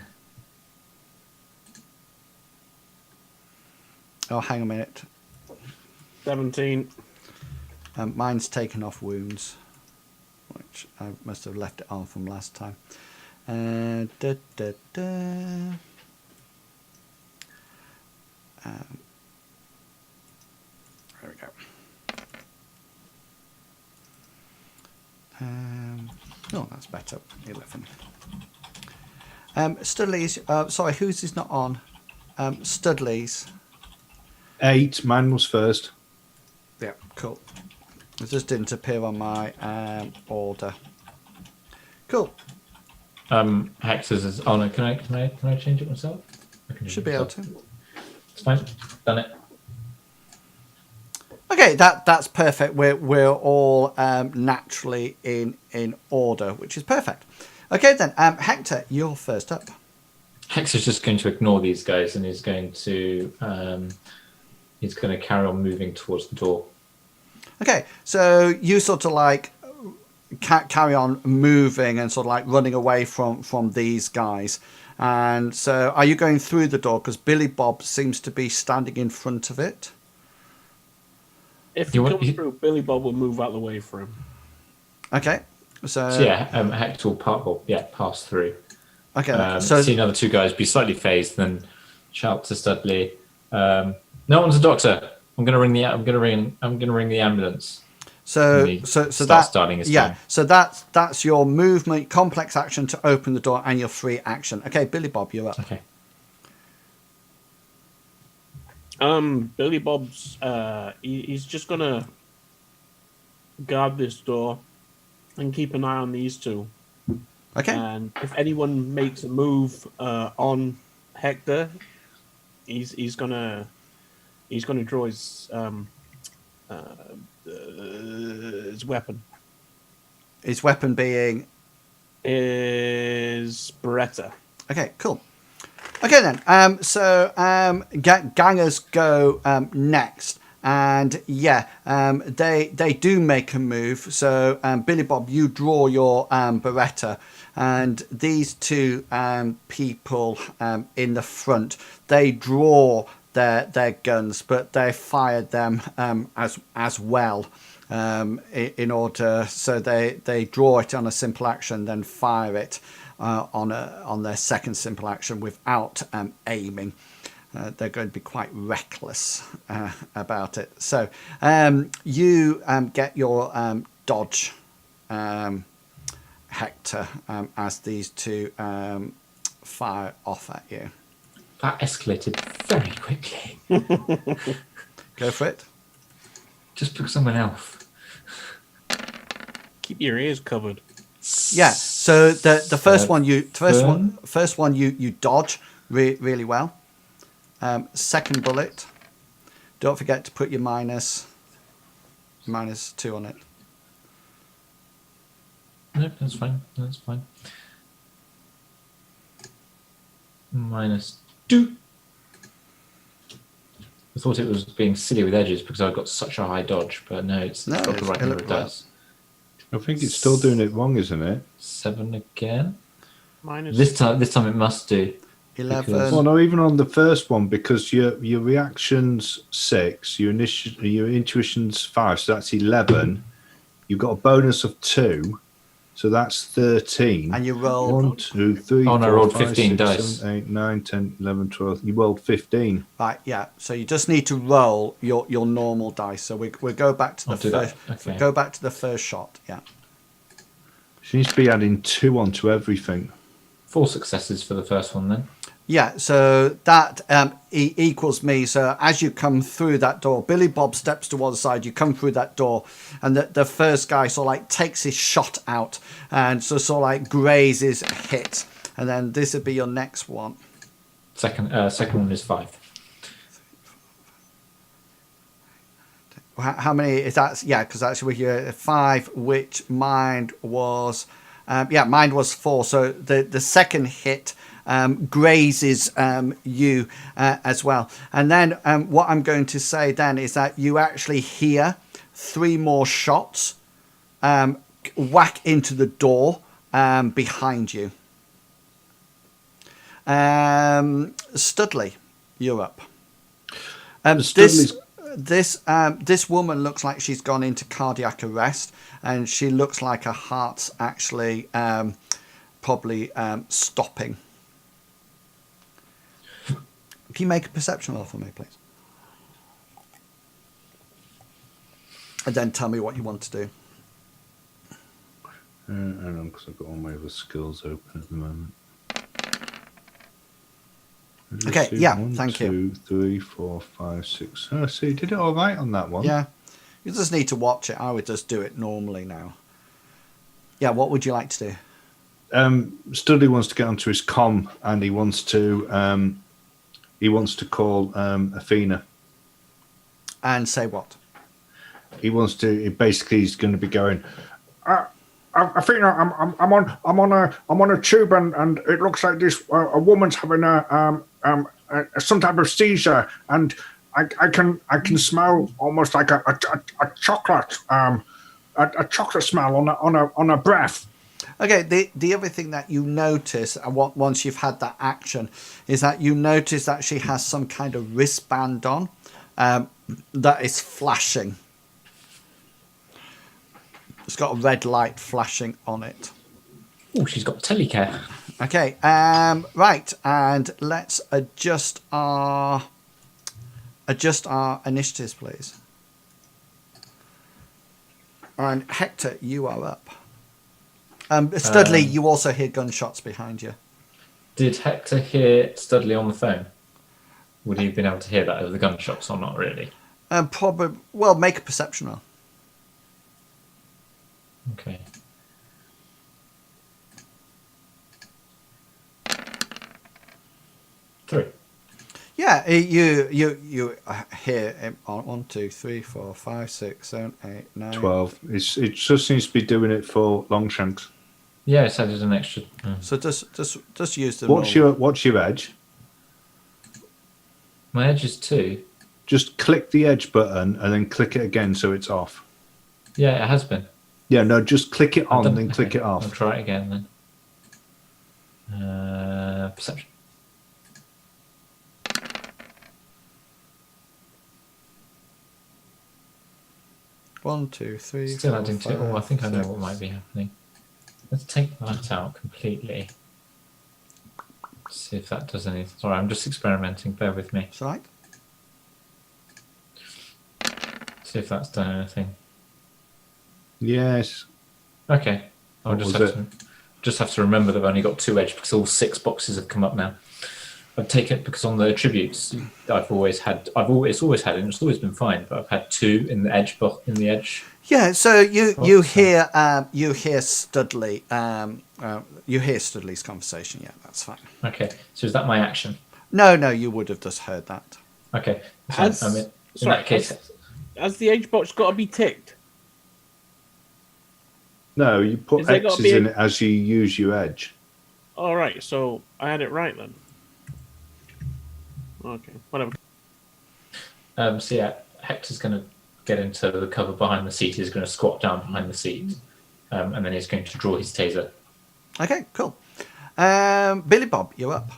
Oh, hang a minute. 17. Mine's taken off wounds, which I must have left it on from last time. Da, da, da. There we go. Oh, that's better. 11. Studley's. Sorry, whose is not on? Studley's. 8. Mine was first. Yeah, cool. It just didn't appear on my order. Cool. Hex's is. Oh no, can I change it myself? I can Should change be it able myself. to. It's fine. Done it. Okay, that's perfect. We're all naturally in order, which is perfect. Okay then, Hector, you're first up. Hex is just going to ignore these guys, and he's going to carry on moving towards the door. Okay, so you sort of like carry on moving and sort of like running away from these guys. And so are you going through the door? Because Billy Bob seems to be standing in front of it. If you come through, Billy Bob will move out the way for him. Okay, so yeah, Hector will pass through. Okay, so see another 2 guys be slightly phased, then shout to Studley, "No one's a doctor. I'm going to ring the ambulance." So that's starting his yeah. time. So that's your movement, complex action to open the door, and your free action. Okay, Billy Bob, you're up. Okay. Billy Bob's he's just gonna guard this door and keep an eye on these two. Okay. And if anyone makes a move on Hector, he's gonna draw his weapon. His weapon being Is Beretta. okay. Cool. Okay then. So gangers go next, and yeah, they do make a move. So Billy Bob, you draw your Beretta, and these 2 people in the front, they draw their guns, but they fired them as well. In order, so they draw it on a simple action, then fire it on their second simple action without aiming. They're going to be quite reckless about it. So you get your dodge, Hector, as these 2 fire off at you. That escalated very quickly. Go for it. Just pick someone else. Keep your ears covered. Yeah. So the first one you dodge really well. Second bullet. Don't forget to put your -2 on it. No, that's fine. That's fine. -2. I thought it was being silly with edges because I've got such a high dodge, but no, it's got the right number of dice. I think it's still doing it wrong, isn't it? 7 again. Minus This time it must do. 11. Well, no, even on the first one, because your reaction's 6, your intuition's 5, so that's 11. You've got a bonus of 2, so that's 13. And you roll 1, 2, 3, Oh, no, I 4, rolled 5, 15 6, dice. 7, 8, 9, 10, 11, 12. You rolled 15. right. Yeah. So you just need to roll your normal dice. So we go back to the I'll do that. first. Okay. Go back to the first shot. Yeah. Seems to be adding 2 onto everything. 4 successes for the first one then. Yeah, so that equals me. So as you come through that door, Billy Bob steps to one side, you come through that door, and the first guy sort of like takes his shot out and so sort of like grazes a hit. And then this would be your next one. Second one is 5. How many is that? Yeah, because that's with your 5, which mine was, mine was 4. So the second hit grazes you as well. And then what I'm going to say then is that you actually hear 3 more shots whack into the door behind you. Studley, you're up. This Studley's- this woman looks like she's gone into cardiac arrest, and she looks like her heart's actually probably stopping. Can you make a perception roll for me, please? And then tell me what you want to do. Hang on, because I've got all my other skills open at the moment. Okay, yeah, thank you. 2, 3, 4, 5, 6. Oh, so you did it all right on that one. Yeah, you just need to watch it. I would just do it normally now. Yeah, what would you like to do? Studley wants to get onto his comm, and he wants to call Athena. And say what? He wants to. Basically, he's going to be going. Athena, I'm on a tube, and it looks like this. A woman's having some type of seizure, and I can smell almost like a chocolate a chocolate smell on her breath. Okay, the other thing that you notice once you've had that action is that you notice that she has some kind of wristband on that is flashing. It's got a red light flashing on it. Oh, she's got telecare. Okay, right, and let's adjust our initiatives, please. And Hector, you are up. Studley, you also hear gunshots behind you. Did Hector hear Studley on the phone? Would he have been able to hear that over the gunshots or not really? Probably. Well, make a perception roll. Okay. Three. Yeah, you hear him on 1, 2, 3, 4, 5, 6, 7, 8, 9. 12. It just seems to be doing it for Longshanks. Yeah, it's added an extra. So just use the. What's your edge? My edge is 2. Just click the edge button and then click it again so it's off. Yeah, it has been. Yeah, no, just click it on, Done- then click okay, it off. I'll try it again then. Perception. One, 2, 3. Still 4, adding to. 5, Oh, I think I know 6. what might be happening. Let's take that out completely. See if that does anything. Sorry, I'm just experimenting. Bear with me. That's right. See if that's done anything. Yes. Okay. I'll What just was have to remember that I've only got 2 edge because all 6 boxes have come up now. I've taken it because on the attributes it's always had, and it's always been fine, but I've had 2 in the edge Yeah, so you so- hear Studley you hear Studley's conversation. Yeah, that's fine. Okay. So is that my action? No, you would have just heard that. Okay. So Has- in sorry, that case, Has the edge box got to be ticked? No, you put Is there gotta X's be a- in it as you use your edge. All right, so I had it right then. Okay, whatever. so yeah, Hector's going to get into the cover behind the seat. He's going to squat down behind the seat, and then he's going to draw his taser. Okay, cool. Billy Bob, you're up.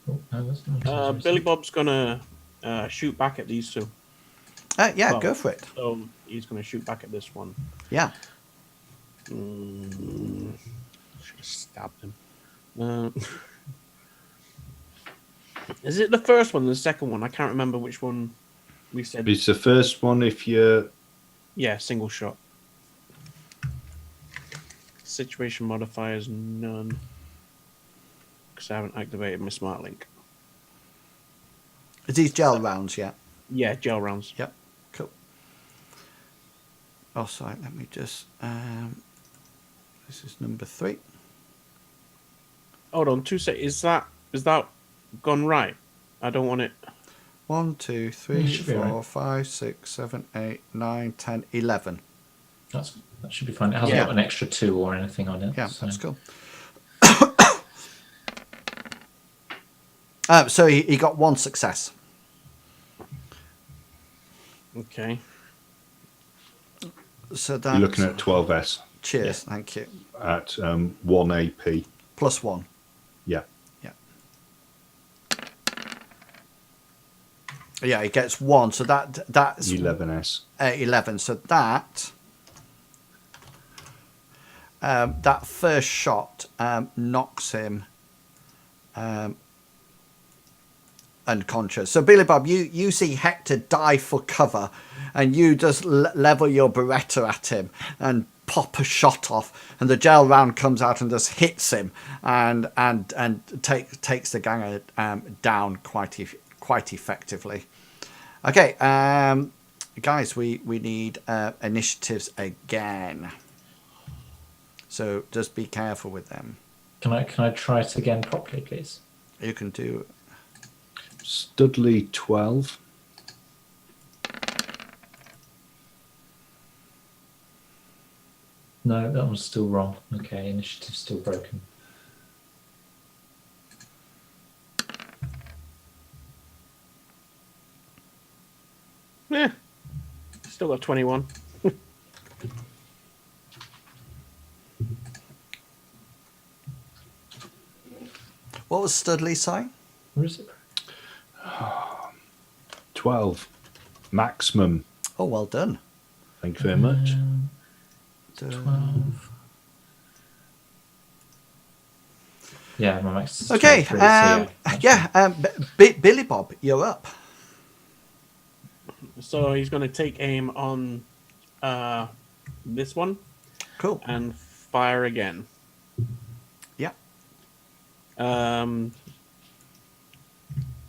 Oh, no, that's not Billy Bob's gonna shoot back at these two. Yeah, Well, go for it. So he's gonna shoot back at this one. Yeah. Should have stabbed him. Is it the first one or the second one? I can't remember which one we said. It's the first one if you're... Yeah, single shot. Situation modifiers, none. Because I haven't activated my smart link. Are these gel rounds yet? Yeah, gel rounds. Yep. Cool. Oh, sorry. Let me just. This is number 3. Hold on, 2 sec. Is that gone right? I don't want it. 1, 2, 3, it should be 4, right. 5, 6, 7, 8, 9, 10, 11. That should be fine. It hasn't Yeah. got an extra 2 or anything on it. Yeah, so. that's cool. So he got 1 success. Okay. So that. You're looking at 12S Cheers. Thank you. at 1 AP. +1. Yeah. Yeah. Yeah, he gets 1. So that's 11s. 11. So that that first shot knocks him unconscious. So Billy Bob, you see Hector dive for cover, and you just level your Beretta at him and pop a shot off, and the gel round comes out and just hits him and takes the ganger down quite effectively. Okay, guys, we need initiatives again. So just be careful with them. Can I try it again properly, please? You can do. Studley 12. No, that one's still wrong. Okay, initiative's still broken. Yeah. Still got 21. What was Studley saying? Where is it? 12. Maximum. Oh, well done. Thank you very much. 12. Yeah, my max is Okay, 23, so Billy Bob, you're up. So he's going to take aim on this one Cool. and fire again. Yeah. Do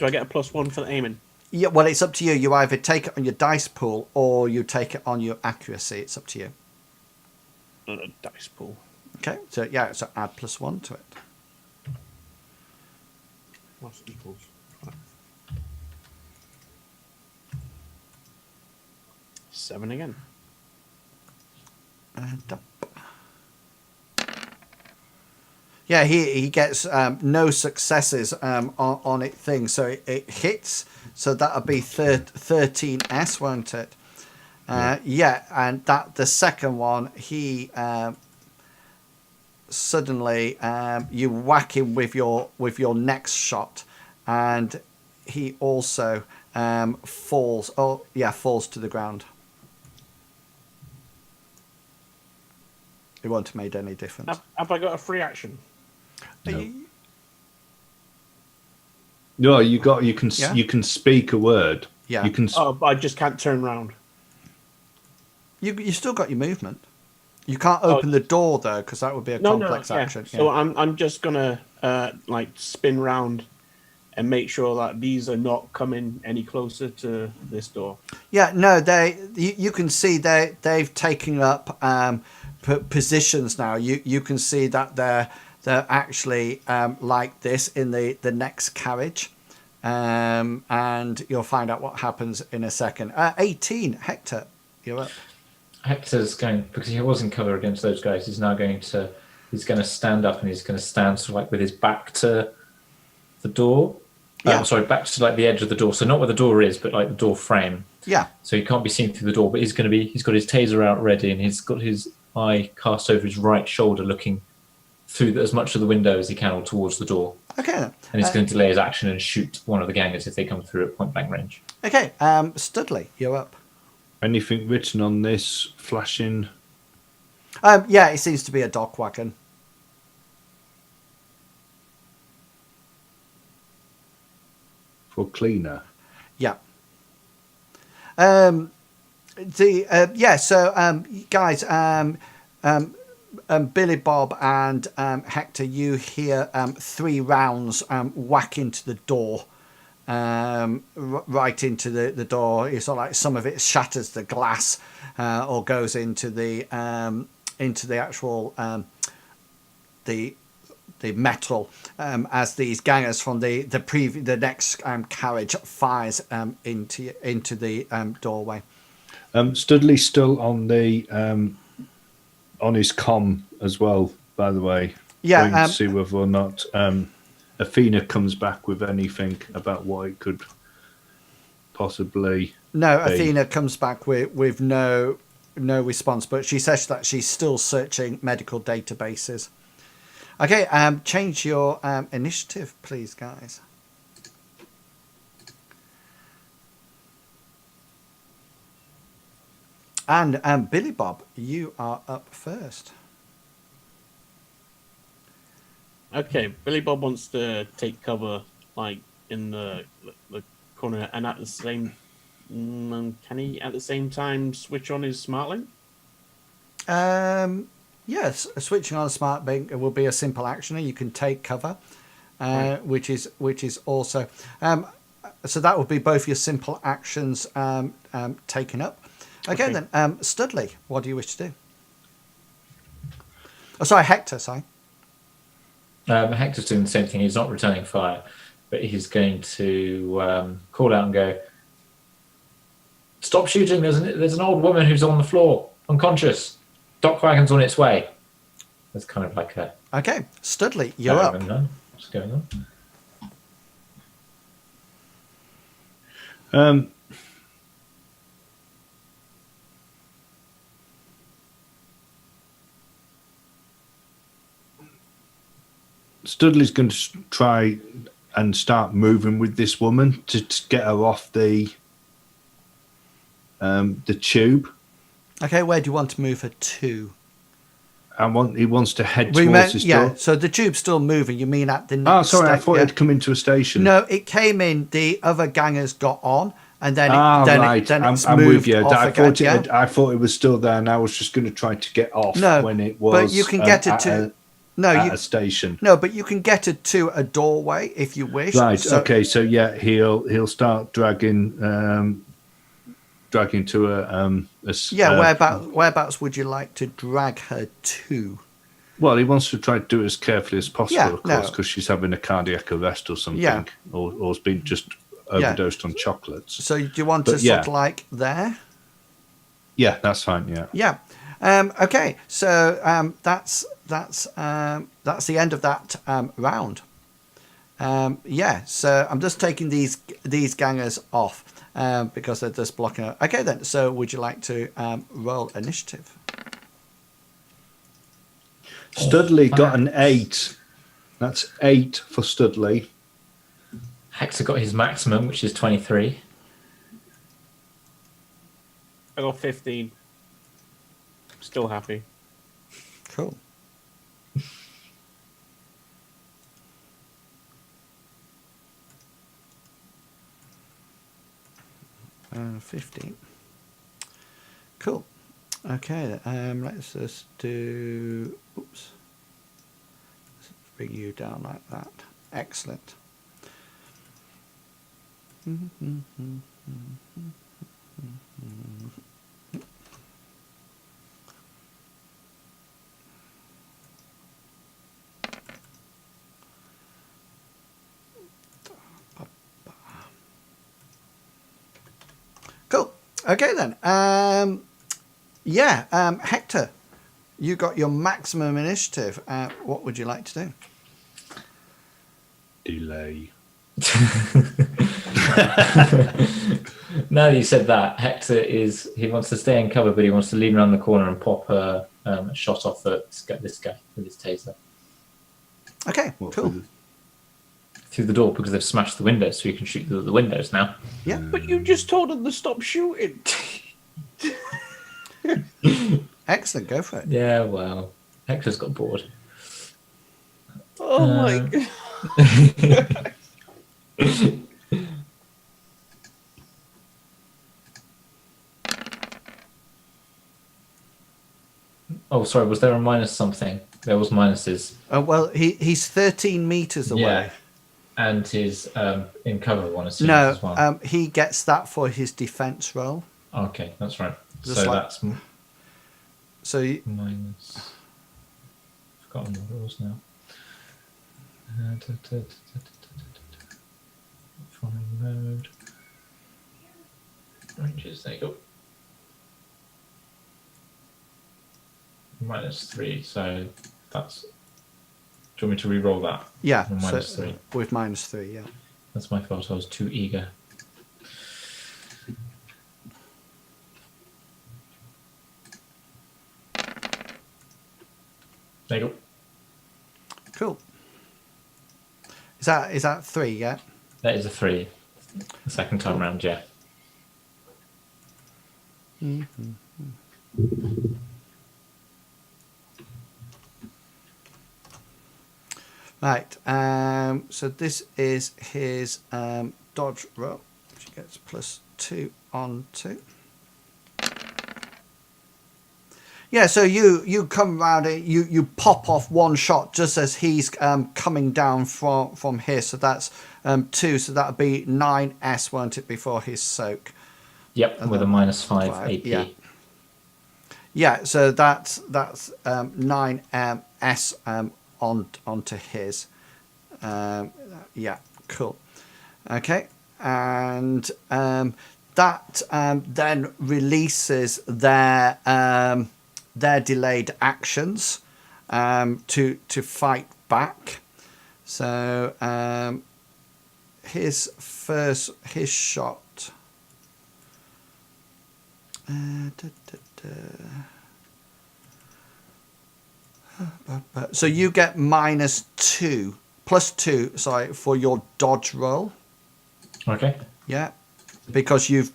I get a +1 for the aiming? Yeah, well, it's up to you. You either take it on your dice pool or you take it on your accuracy. It's up to you. Not a dice pool. Okay, so yeah, so add +1 to it. What's equals? 7 again. And up. Yeah, he gets no successes on it thing, so it hits. So that'll be 13S, won't it? Yeah, and that the second one, he suddenly you whack him with your next shot, and he also falls. Oh yeah, falls to the ground. It won't have made any difference. Have I got a free action? No. No, you can Yeah? you can speak a word. Yeah. You can Oh, but I just can't turn around. You still got your movement. You can't open the door though, because that would be a complex action. So Yeah. I'm just gonna like spin round and make sure that these are not coming any closer to this door. Yeah, no, you can see they've taken up positions now. You can see that they're actually like this in the next carriage, and you'll find out what happens in a second. 18, Hector, you're up. Hector's going, because he was in cover against those guys, he's going to stand up, and he's going to stand sort of like with his back to the door. Yeah. Back to like the edge of the door. So not where the door is, but like the door frame. Yeah. So he can't be seen through the door, but he's got his taser out ready, and he's got his eye cast over his right shoulder, looking through as much of the window as he can, or towards the door. Okay. And he's going to delay his action and shoot one of the gangers if they come through at point blank range. Okay. Studley, you're up. anything written on this flashing? Yeah, it seems to be a dock wagon. For cleaner. Yeah. So guys, Billy Bob and Hector, you hear 3 rounds whack into the door, right into the door. It's sort of like some of it shatters the glass, or goes into the actual the metal, as these gangers from the next carriage fires into the doorway. Studley's still on the on his comm as well, by the way. Yeah, waiting to see whether or not Athena comes back with anything about what it could possibly. No, be. Athena comes back with no response, but she says that she's still searching medical databases. Okay, change your initiative, please, guys. And Billy Bob, you are up first. Okay, Billy Bob wants to take cover, like in the corner, and at the same, can he at the same time switch on his smart link? Yes, switching on a smart link will be a simple action. You can take cover, Right. which is also so that would be both your simple actions taken up. Okay, Okay. then, Studley, what do you wish to do? Oh, sorry, Hector. Sorry. Hector's doing the same thing. He's not returning fire, but he's going to call out and go, "Stop shooting! There's an old woman who's on the floor, unconscious. Dock wagon's on its way." That's kind of like a. Okay, Studley, you're up. What's going on? Studley's going to try and start moving with this woman to get her off the tube. Okay, where do you want to move her to? He wants to head towards his door. So the tube's still moving. You mean at the Oh, next sorry, I step, thought yeah? it'd come into a station. No, it came in. The other gangers got on, and then right. I'm with you. Off again, I thought it was still there, and I was just going to try to get off when it was. But you can get it to a station. No, but you can get it to a doorway if you wish. Right. So, okay. So yeah, he'll start dragging to a whereabouts would you like to drag her to? Well, he wants to try to do it as carefully as possible, Yeah, of course, no. because she's having a cardiac arrest or something, Yeah. or has been just overdosed on chocolates. So do you want to sort of like there? Yeah, that's fine. Yeah. Yeah. Okay. So that's the end of that round. Yeah. So I'm just taking these gangers off because they're just blocking her. Okay then. So would you like to roll initiative? Studley got an 8. That's 8 for Studley. Hector got his maximum, which is 23. I got 15. Still happy. Cool. Uh, 15. Cool. Okay, let's just do. Oops. Let's bring you down like that. Excellent. Cool. Okay then. Hector, you got your maximum initiative. What would you like to do? Delay. Now that you said that, Hector he wants to stay in cover, but he wants to lean around the corner and pop a shot off at this guy with his taser. Okay, cool. Through the door, because they've smashed the windows, so you can shoot through the windows now. Yeah. But you just told them to stop shooting. Excellent, go for it. Yeah, well, Hector's got bored. Oh my god. Oh, sorry, was there a minus something? There was minuses. Well, he's 13 meters away. Yeah. And his in cover one assumes as well. No, he gets that for his defense roll. Okay, that's right. Just So like- that's So minus. I've forgotten the rules now. Find mode. Ranges, there you go. -3, so that's. Do you want me to re-roll that? yeah, -3. with -3, yeah. That's my fault. I was too eager. There you go. Cool. Is that 3? Yeah. That is a 3. The second time round, yeah. Right. So this is his dodge roll, which gets +2 on 2. Yeah, so you come around it, you pop off one shot just as he's coming down from here. So that's 2. So that'll be 9S, won't it, before his soak? Yep, with a -5 AP. Yeah. Yeah, so that's 9S onto his. Yeah, cool. Okay, and that then releases their delayed actions to fight back. So his shot. So you get +2, sorry, for your dodge roll. Okay. Yeah, because you've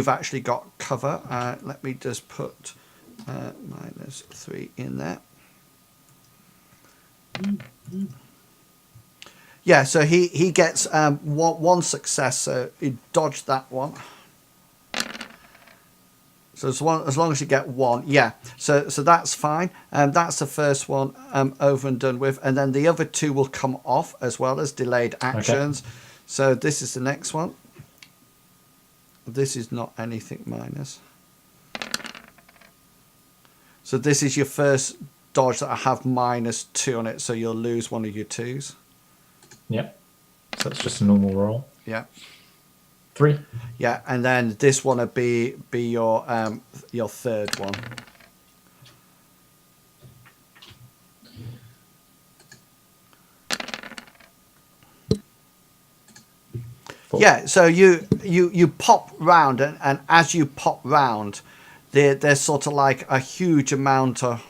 actually got cover. Let me just put -3 in there. Yeah, so he gets one success, so he dodged that one. So as long as you get one, yeah. So that's fine. That's the first one over and done with, and then the other 2 will come off as well as delayed actions. Okay. So this is the next one. This is not anything minus. So this is your first dodge that I have -2 on it, so you'll lose one of your 2s. Yep. So that's just a normal roll. Yeah. 3. Yeah, and then this one would be your third one. 4. Yeah, so you pop round, and as you pop round, there's sort of like a huge amount of.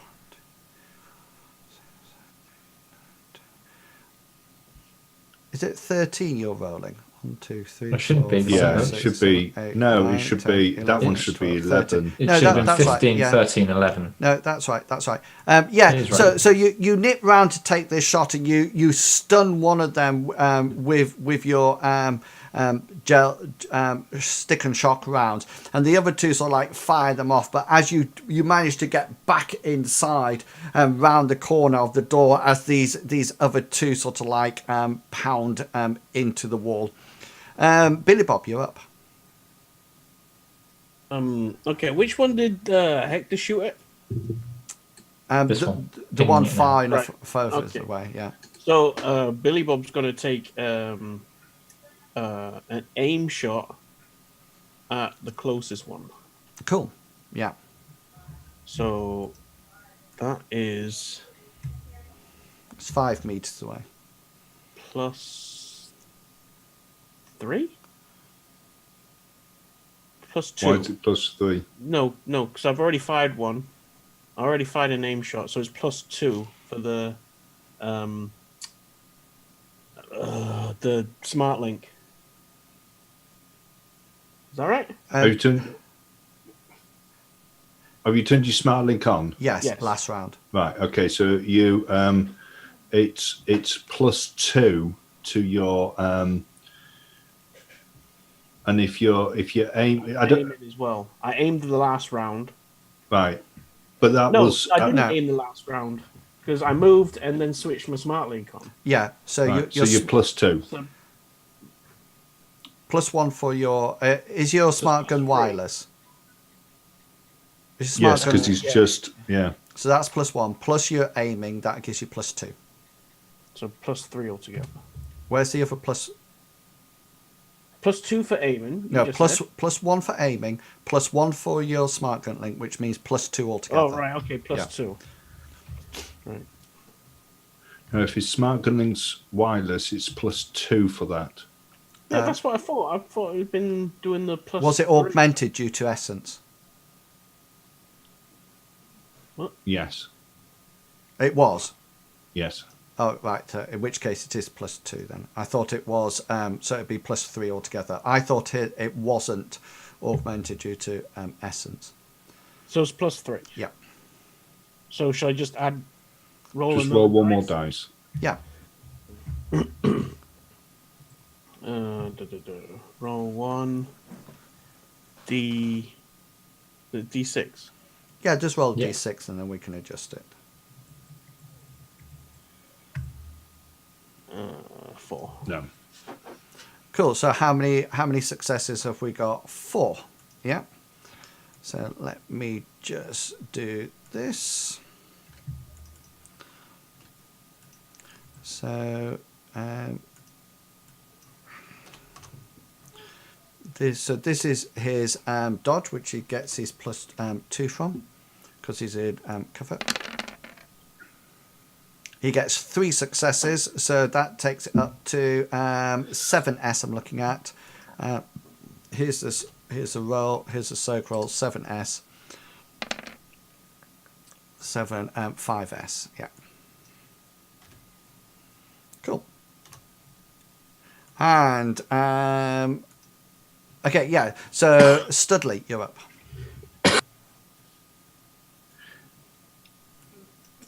Is it 13 you're rolling? 1, 2, 3. It shouldn't 4, be. 5, Yeah, 6, it should 7, be. 8, No, 9, it should 10, be. 11, That one should 12, be 13. 11. It No, should have been that's 15, right, yeah. 13, 11. No, that's right. That's right. Yeah. It is So right. so you nip round to take this shot, and you stun one of them with your gel stick and shock rounds, and the other 2 sort of like fire them off. But as you manage to get back inside and round the corner of the door, as these other 2 sort of like pound into the wall. Billy Bob, you're up. Okay, which one did Hector shoot at? This one. The one Pinging it far now. enough further Okay. away. Yeah. So Billy Bob's going to take an aim shot at the closest one. Cool. Yeah. So that is It's 5 meters away. +3? +2. Why is it +3? No, because I've already fired one. I already fired an aim shot, so it's +2 for the smart link. Is that right? Have you turned your smart link on? Yes, Yes. last round. Right. Okay. So you it's +2 to your and if you aim, I don't. aimed it as well. I aimed the last round. Right. But that No, was I didn't no. aim the last round because I moved and then switched my smart link on. Yeah, so right. you're So you're +2. So +1 for your. Is your smart gun wireless? Is your Yes, smart because gun? he's just So that's +1. Plus you're aiming, that gives you +2. So +3 altogether. Where's the other plus? +2 for aiming. No, you just plus said. +1 for aiming, +1 for your smart gun link, which means +2 altogether. Oh right, okay, +2. Right. Now, if his smart gun link's wireless, it's +2 for that. Yeah, that's what I thought. I thought he'd been doing the +. Was it augmented due to essence? Yes. It was. Yes. Oh, right. In which case it is +2 then. I thought it was, so it'd be +3 altogether. I thought it wasn't augmented due to essence. So it's +3. Yeah. So should I just roll Just another roll one more dice? dice. Yeah. Roll one. The D6. Yeah, just roll a Yeah. d6 and then we can adjust it. 4. No. Cool. So how many successes have we got? 4. Yeah. So let me just do this. So this is his dodge, which he gets his +2 from, because he's in cover. He gets 3 successes, so that takes it up to 7S. I'm looking at. Here's a roll. Here's a soak roll. 7S. 5S. Yeah. Cool. And okay, yeah. So Studley, you're up.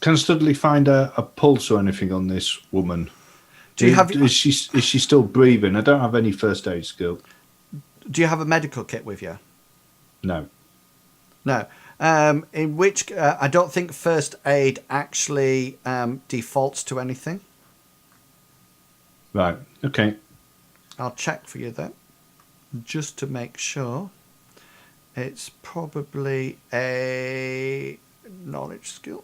Can Studley find a pulse or anything on this woman? Do you have Is she still breathing? I don't have any first aid skill. Do you have a medical kit with you? No. No. In which I don't think first aid actually defaults to anything. Right. Okay. I'll check for you though, just to make sure. It's probably a knowledge skill.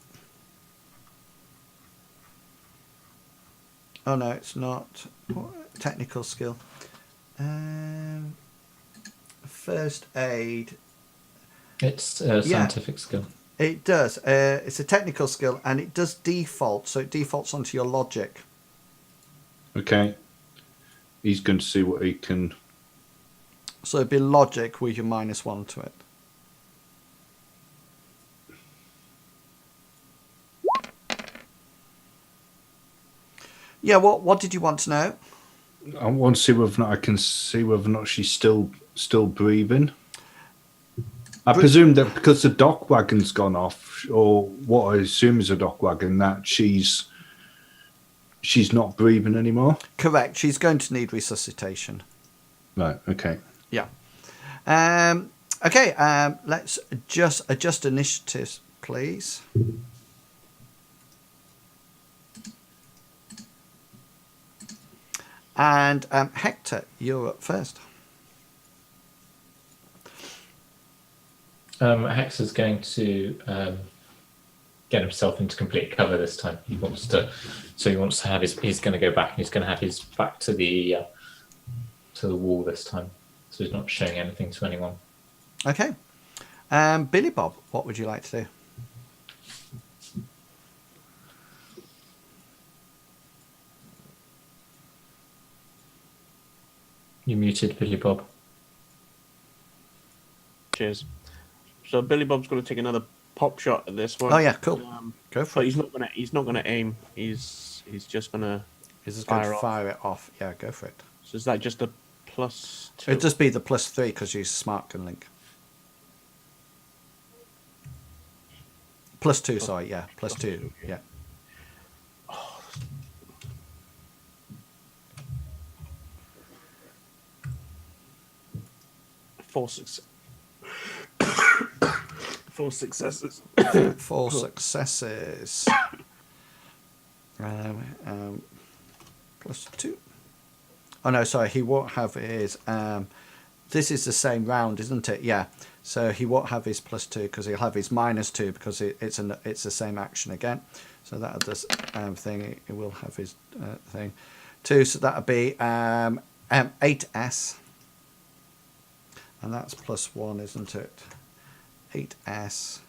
Oh no, it's not. Technical skill. First aid. It's a scientific skill. It does. It's a technical skill, and it does default. So it defaults onto your logic. Okay. He's going to see what he can. So it'd be logic with your -1 to it. Yeah. What did you want to know? I want to see whether or not I can see whether or not she's still breathing. I presume that because the dock wagon's gone off, or what I assume is a dock wagon, that she's not breathing anymore. Correct. She's going to need resuscitation. Right. Okay. Yeah. Okay. Let's just adjust initiatives, please. And Hector, you're up first. Hexer's going to get himself into complete cover this time. He wants to have his. He's going to go back and he's going to have his back to the wall this time, so he's not showing anything to anyone. Okay. Billy Bob, what would you like to do? You muted, Billy Bob. Cheers. So Billy Bob's going to take another pop shot at this one. Oh yeah, cool. Go for But it. he's not gonna aim. He's just gonna He's just going to off. fire it off. Yeah, go for it. So is that just a +2? It'd just be the +3 because you smart gun link. +2, sorry, yeah, +2, yeah. Four successes. 4 successes. +2. Oh no, sorry, he won't have his. This is the same round, isn't it? Yeah. So he won't have his +2 because he'll have his -2 because it's the same action again. So that does thing. He will have his thing 2. So that'll be 8S, and that's +1, isn't it? 8S.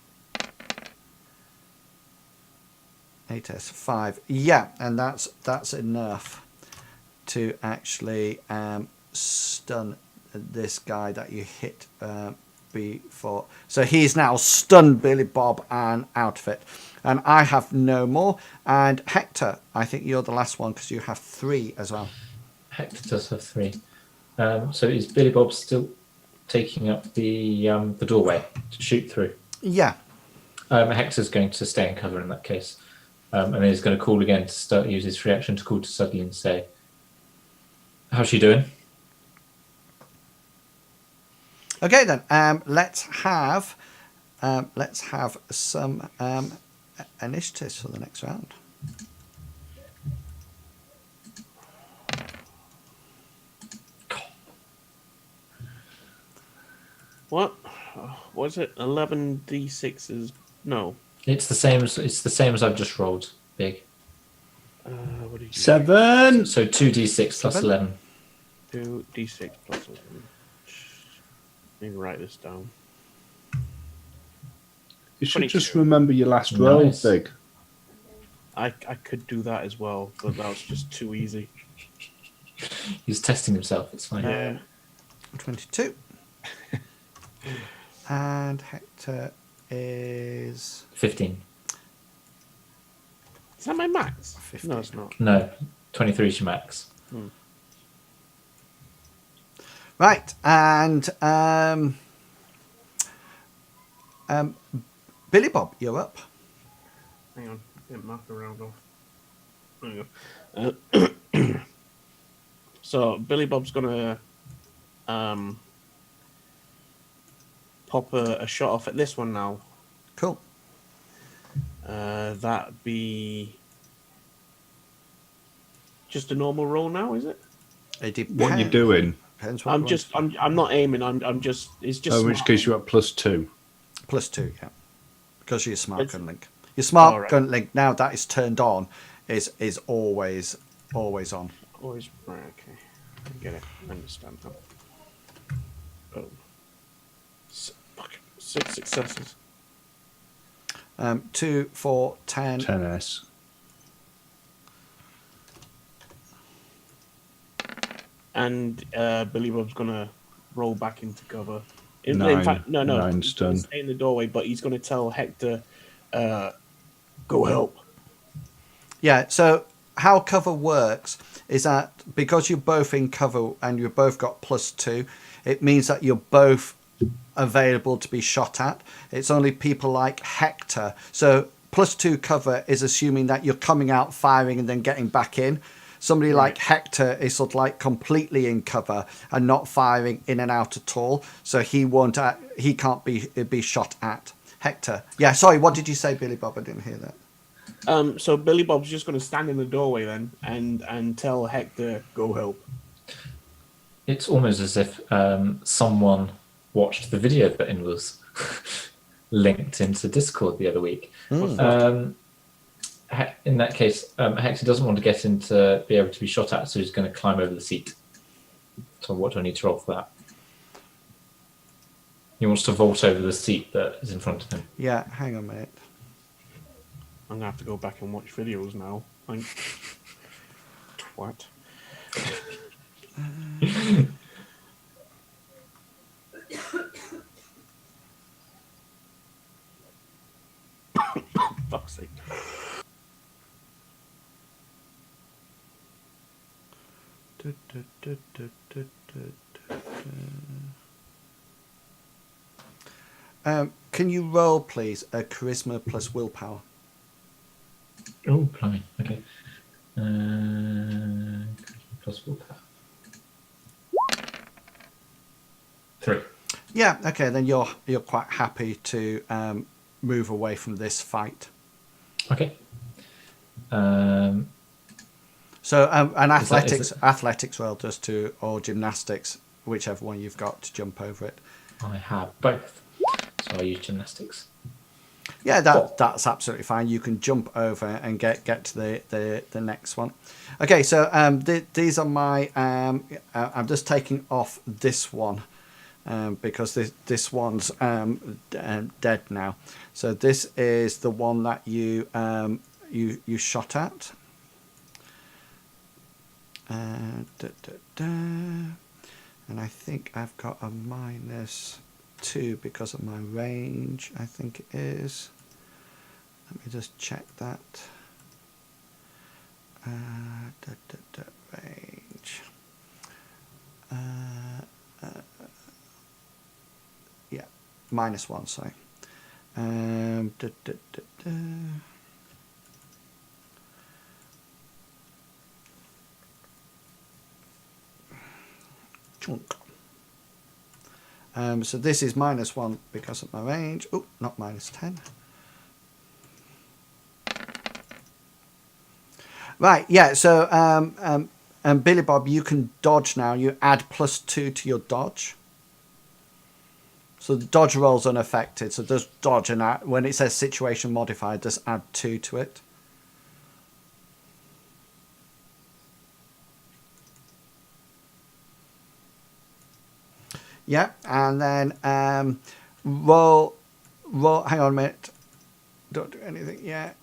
8S 5. Yeah, and that's enough to actually stun this guy that you hit before. So he's now stunned Billy Bob and out of it. And I have no more. And Hector, I think you're the last one because you have 3 as well. Hector does have 3. So is Billy Bob still taking up the doorway to shoot through? Yeah. Hector's going to stay in cover in that case. And then he's going to call again to use his free action to call to Sudley and say, how's she doing? Okay then. Let's have some initiatives for the next round. What? Was it 11 d6s? No. It's the same as I've just rolled. Big. What did you 7. So 2d6 plus 7. 11. 2 d6 plus 11. Let me write this down. You should 22. just remember your last roll, Nice. Big. I could do that as well, but that was just too easy. He's testing himself. It's fine. Yeah. 22. And Hector is 15. Is that my max? 15. No, it's not. No, 23 is your max. right. And Billy Bob, you're up. Hang on. Get mark the round off. There you go. So Billy Bob's gonna pop a shot off at this one now. Cool. That'd be just a normal roll now, is it? It depends. What are you doing? Depends what I'm you just want. I'm not aiming. I'm just it's just. Oh, in which smart. case you're at +2. +2, yeah. Because you're smart It's- gun link. Your smart Alright. gun link, now that is turned on, is always on. Always right. Okay, I get it. I understand now. Oh, fuck. 6 successes. 2, 4, 10. 10s. And Billy Bob's gonna roll back into cover. In Nine. fact, no. Nine's He's gonna done. stay in the doorway, but he's gonna tell Hector, "Go help." Yeah, so how cover works is that because you're both in cover and you've both got +2, it means that you're both available to be shot at. It's only people like Hector. So +2 cover is assuming that you're coming out firing and then getting back in. Somebody like Hector is sort of like completely in cover and not firing in and out at all. So he can't be shot at. Hector. Yeah, sorry, what did you say, Billy Bob? I didn't hear that. So Billy Bob's just gonna stand in the doorway then and tell Hector, "Go help." It's almost as if someone watched the video that was linked into Discord the other week. In that case, Hector doesn't want to get into be able to be shot at, so he's going to climb over the seat. So what do I need to roll for that? He wants to vault over the seat that is in front of him. Yeah, hang on a minute. I'm gonna have to go back and watch videos now. Like, twat. Fuck's sake. Can you roll, please, a charisma plus willpower? Oh, blimey. Okay. Plus willpower. 3. Yeah, okay, then you're quite happy to move away from this fight. Okay. So an Is that- athletics roll does to, or gymnastics, whichever one you've got to jump over it. I have both. So I use gymnastics. Yeah, that's absolutely fine. You can jump over and get to the next one. Okay, so these are my. I'm just taking off this one because this one's dead now. So this is the one that you shot at. And I think I've got a -2 because of my range, I think it is. Let me just check that. Range. Yeah, -1, sorry. Da, da, da, da. Chunk. So this is -1 because of my range. Oh, not -10. Right, yeah, so Billy Bob, you can dodge now. You add +2 to your dodge. So the dodge roll's unaffected. So does dodge, and when it says situation modifier, just add 2 to it. Yeah, and then roll. Hang on a minute. Don't do anything yet.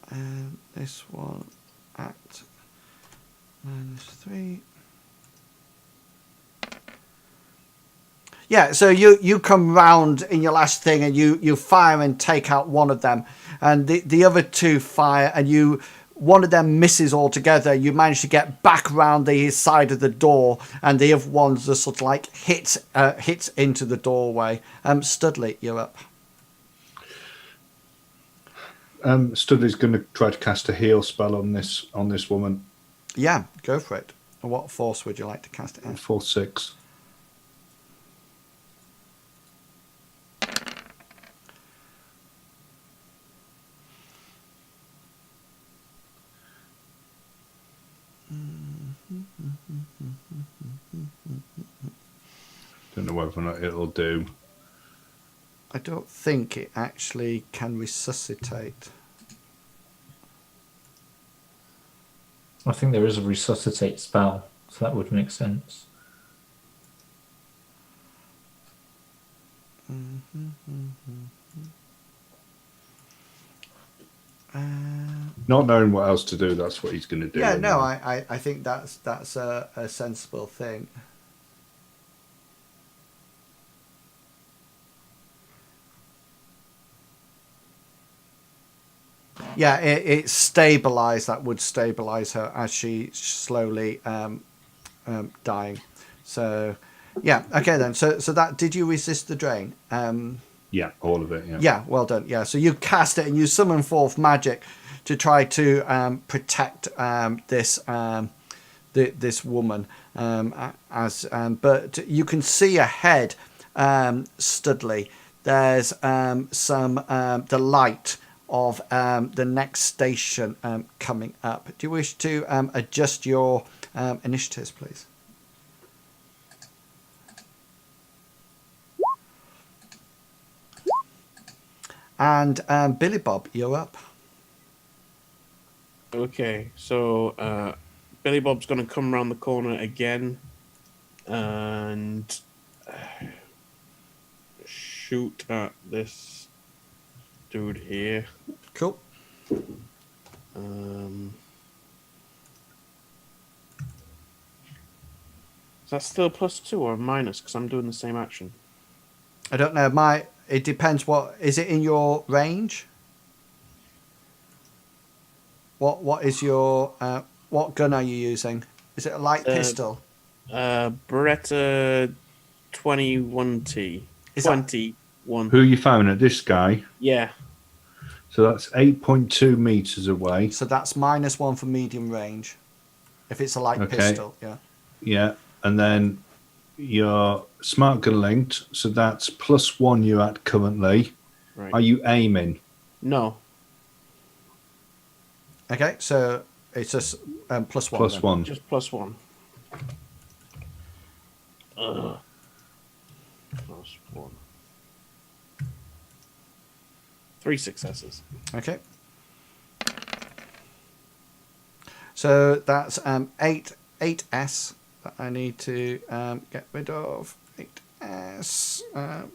And this one at -3. Yeah, so you come round in your last thing and you fire and take out one of them, and the other two fire, and one of them misses altogether. You manage to get back round the side of the door, and the other one's just sort of like hits into the doorway. Studley, you're up. Studley's going to try to cast a heal spell on this woman. Yeah, go for it. What force would you like to cast it at? 4/6. Don't know whether or not it'll do. I don't think it actually can resuscitate. I think there is a resuscitate spell, so that would make sense. Not knowing what else to do, that's what he's going to do. Yeah, no, I think that's a sensible thing. Yeah, it stabilised. That would stabilise her as she's slowly dying. So, yeah, okay then. So that, did you resist the drain? Yeah, all of it. Yeah. Yeah, well done. Yeah, so you cast it and you summon forth magic to try to protect this this woman. But you can see ahead, Studley. There's the light of the next station coming up. Do you wish to adjust your initiatives, please? And Billy Bob, you're up. Okay, so Billy Bob's going to come around the corner again and shoot at this dude here. Cool. Is that still +2 or minus? Because I'm doing the same action. I don't know. It depends. What is it in your range? What is your what gun are you using? Is it a light pistol? Beretta 21T. Is that- 21. Who are you firing at? This guy. Yeah. So that's 8.2 meters away. So that's -1 for medium range. If it's a light Okay. pistol, yeah. Yeah, and then your smart gun linked, so that's +1 you're at currently. Right. Are you aiming? No. Okay, so it's just +1. +1. Just +1. +1. Three successes. Okay. So that's 8S that I need to get rid of. 8S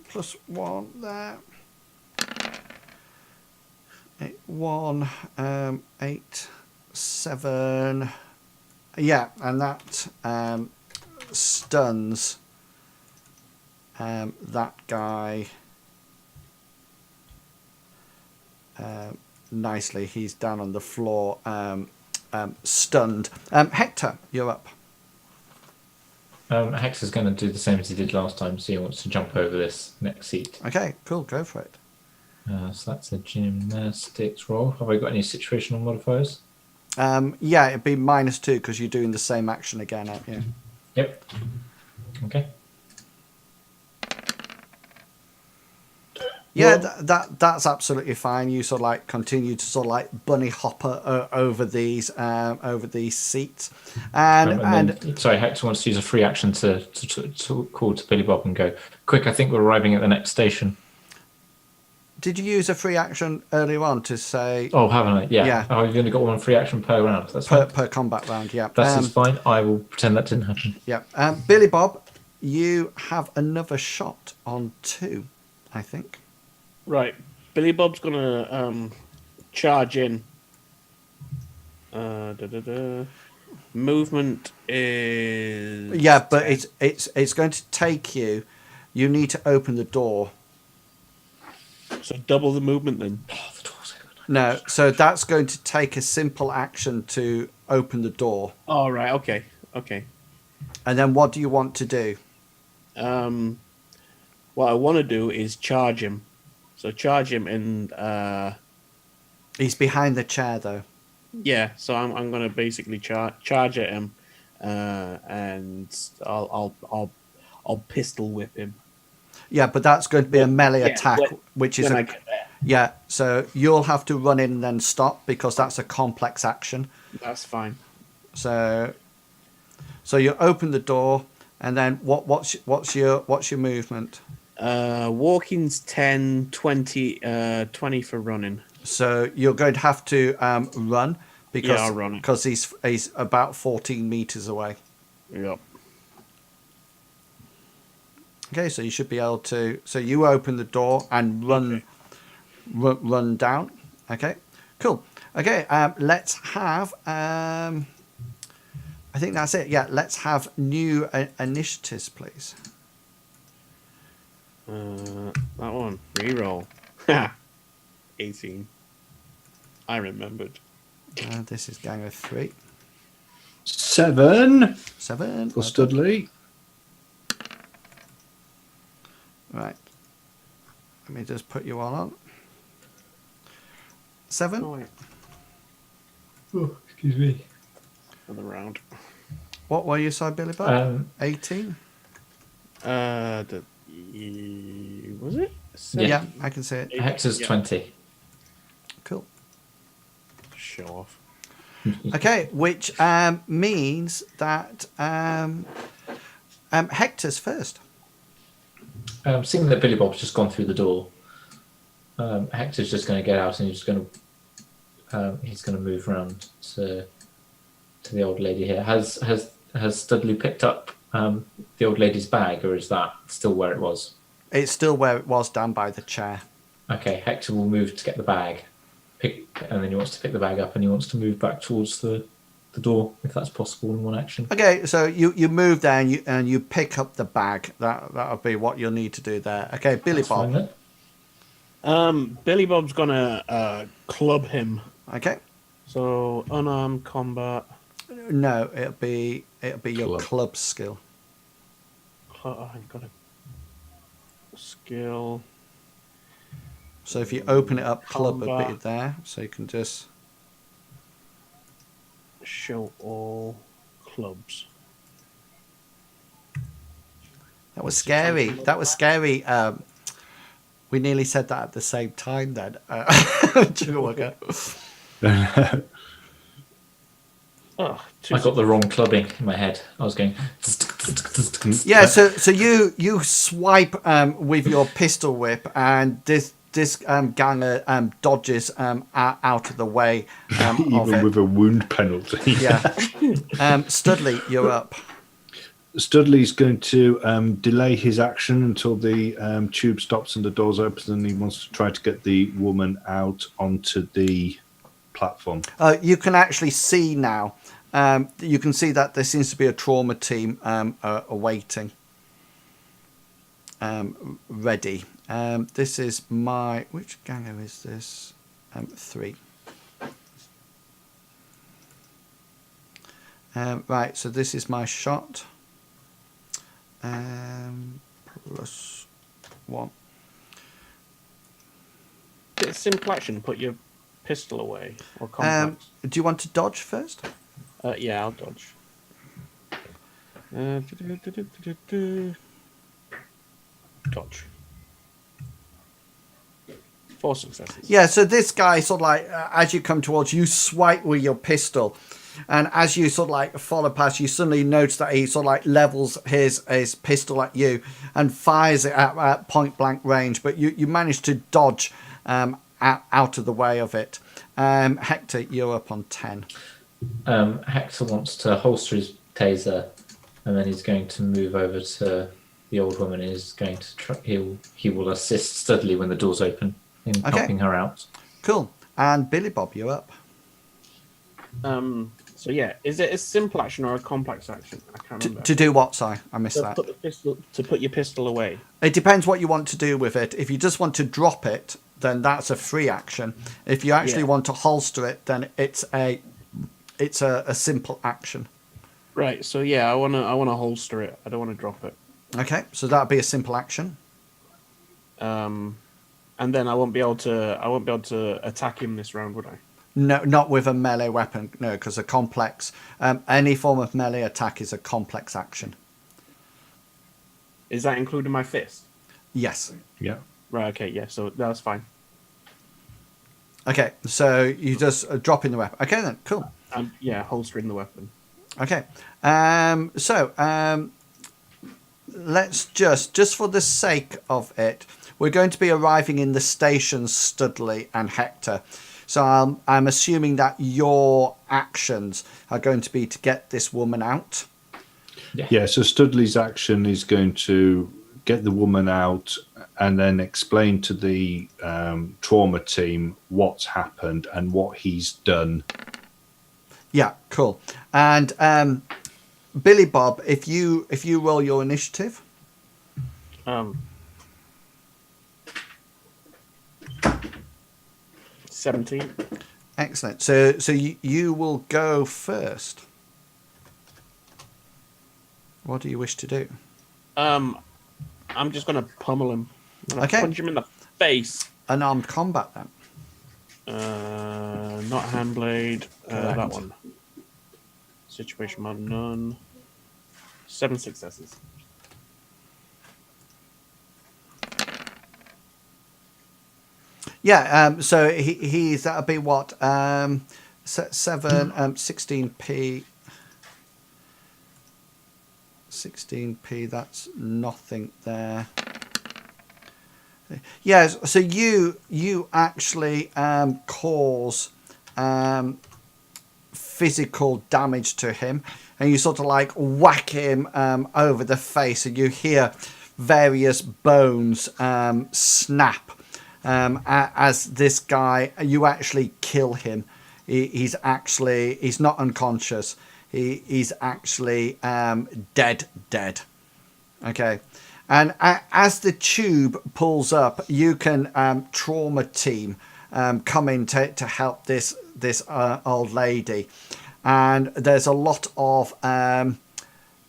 +1 there. 8, 1, 8, 7. Yeah, and that stuns that guy nicely. He's down on the floor, stunned. Hector, you're up. Hector's going to do the same as he did last time, so he wants to jump over this next seat. Okay, cool. Go for it. So that's a gymnastics roll. Have I got any situational modifiers? Yeah, it'd be -2 because you're doing the same action again, aren't you? Yep. Okay. Yeah, Well- that's absolutely fine. You sort of like continue to sort of like bunny hopper over these seats, and Then, sorry, Hector wants to use a free action to call to Billy Bob and go, quick, I think we're arriving at the next station. did you use a free action earlier on to say Oh, haven't I? Yeah. Yeah. Oh, you've only got one free action per round. That's per, fine. per combat round? Yeah, That's just fine. I will pretend that didn't happen. yeah. Billy Bob, you have another shot on 2, I think. Right. Billy Bob's gonna charge in. Movement is Yeah, but 10. it's going to take you. You need to open the door. So double the movement then. Oh, the door's open. No, so that's going to take a simple action to open the door. Oh right, okay. And then what do you want to do? What I want to do is charge him. So charge him and He's behind the chair though. yeah. So I'm gonna basically charge at him, and I'll pistol whip him. Yeah, but that's going to be a melee Yeah, attack, which is when I a get there. yeah. So you'll have to run in and then stop because that's a complex action. That's fine. So you open the door and then what's your movement? Walking's 10, 20, 20 for running. So you're going to have to run because Yeah, I'll run it. because he's about 14 meters away. Yep. Okay, so you should be able to. So you open the door and run, run down. Okay, cool. Okay, let's have. I think that's it. Yeah, let's have new initiatives, please. That one. Reroll. 18. I remembered. This is gang of 3. 7 7. for Studley. Right. Let me just put you all on. 7. Oh, wait. Oh, excuse me. Another round. What were you, sorry, Billy Bob? 18. Was it? Yeah, I can see it. Hector's Yeah. 20. Cool. Show off. Okay, which means that Hector's first. Seeing that Billy Bob's just gone through the door, Hector's just going to get out and he's going to move around to the old lady here. Has Studley picked up the old lady's bag, or is that still where it was? It's still where it was, down by the chair. Okay, Hector will move to get the bag, and then he wants to pick the bag up and he wants to move back towards the door, if that's possible in one action. Okay, so you move there and you pick up the bag. That'll be what you'll need to do there. Okay, Billy That's fine, Bob. then. Billy Bob's gonna club him. Okay. So unarmed combat. No, it'll be your club skill. I've got a skill. So if you open it up, club will be Combat. there. So you can just. Show all clubs. That was scary. That was scary. We nearly said that at the same time then. Oh, I got the wrong clubbing in my head. I was going. Yeah, so you swipe with your pistol whip, and this ganger dodges out of the way of Even it. with a wound penalty. Yeah. Studley, you're up. Studley's going to delay his action until the tube stops and the doors open, and he wants to try to get the woman out onto the platform. You can actually see now. You can see that there seems to be a trauma team awaiting, ready. This is my... Which ganger is this? 3. Right, so this is my shot. +1. Is it a simple action? Put your pistol away or complex? Do you want to dodge first? Yeah, I'll dodge. Dodge. 4 successes. Yeah, so this guy sort of like, as you come towards, you swipe with your pistol. And as you sort of like follow past, you suddenly notice that he sort of like levels his pistol at you and fires it at point blank range. But you manage to dodge out of the way of it. Hector, you're up on 10. Hector wants to holster his taser, and then he's going to move over to the old woman. And he's going to try, he will assist Studley when the doors open in helping her out. Cool. And Billy Bob, you're up. So yeah, is it a simple action or a complex action? I can't remember. To do what, Si? I missed that. To put your pistol away. It depends what you want to do with it. If you just want to drop it, then that's a free action. If you actually want to holster it, then it's a simple action. Right. So yeah, I wanna holster it. I don't want to drop it. Okay, so that'd be a simple action. And then I won't be able to attack him this round, would I? No, not with a melee weapon. No, because a complex, any form of melee attack is a complex action. Is that including my fist? Yes. Yeah. Right. Okay. Yeah. So that's fine. Okay, so you just drop in the weapon. Okay, then, cool. Yeah, holstering the weapon. Okay, let's just for the sake of it, we're going to be arriving in the stations, Studley and Hector. So I'm assuming that your actions are going to be to get this woman out. Yeah, so Studley's action is going to get the woman out and then explain to the trauma team what's happened and what he's done. Yeah, cool. And Billy Bob, if you roll your initiative. 17. Excellent. So you will go first. What do you wish to do? I'm just gonna pummel him. I'm gonna punch him in the face. Unarmed combat then. Not handblade. That one. Situation mod none. 7 successes. Yeah, so he's that'll be what 7 16p 16p, that's nothing there. Yeah, so you actually cause physical damage to him, and you sort of like whack him over the face, and you hear various bones snap. As this guy, you actually kill him. He's not unconscious. He's actually dead. Okay, and as the tube pulls up, you can trauma team come in to help this old lady, and there's a lot of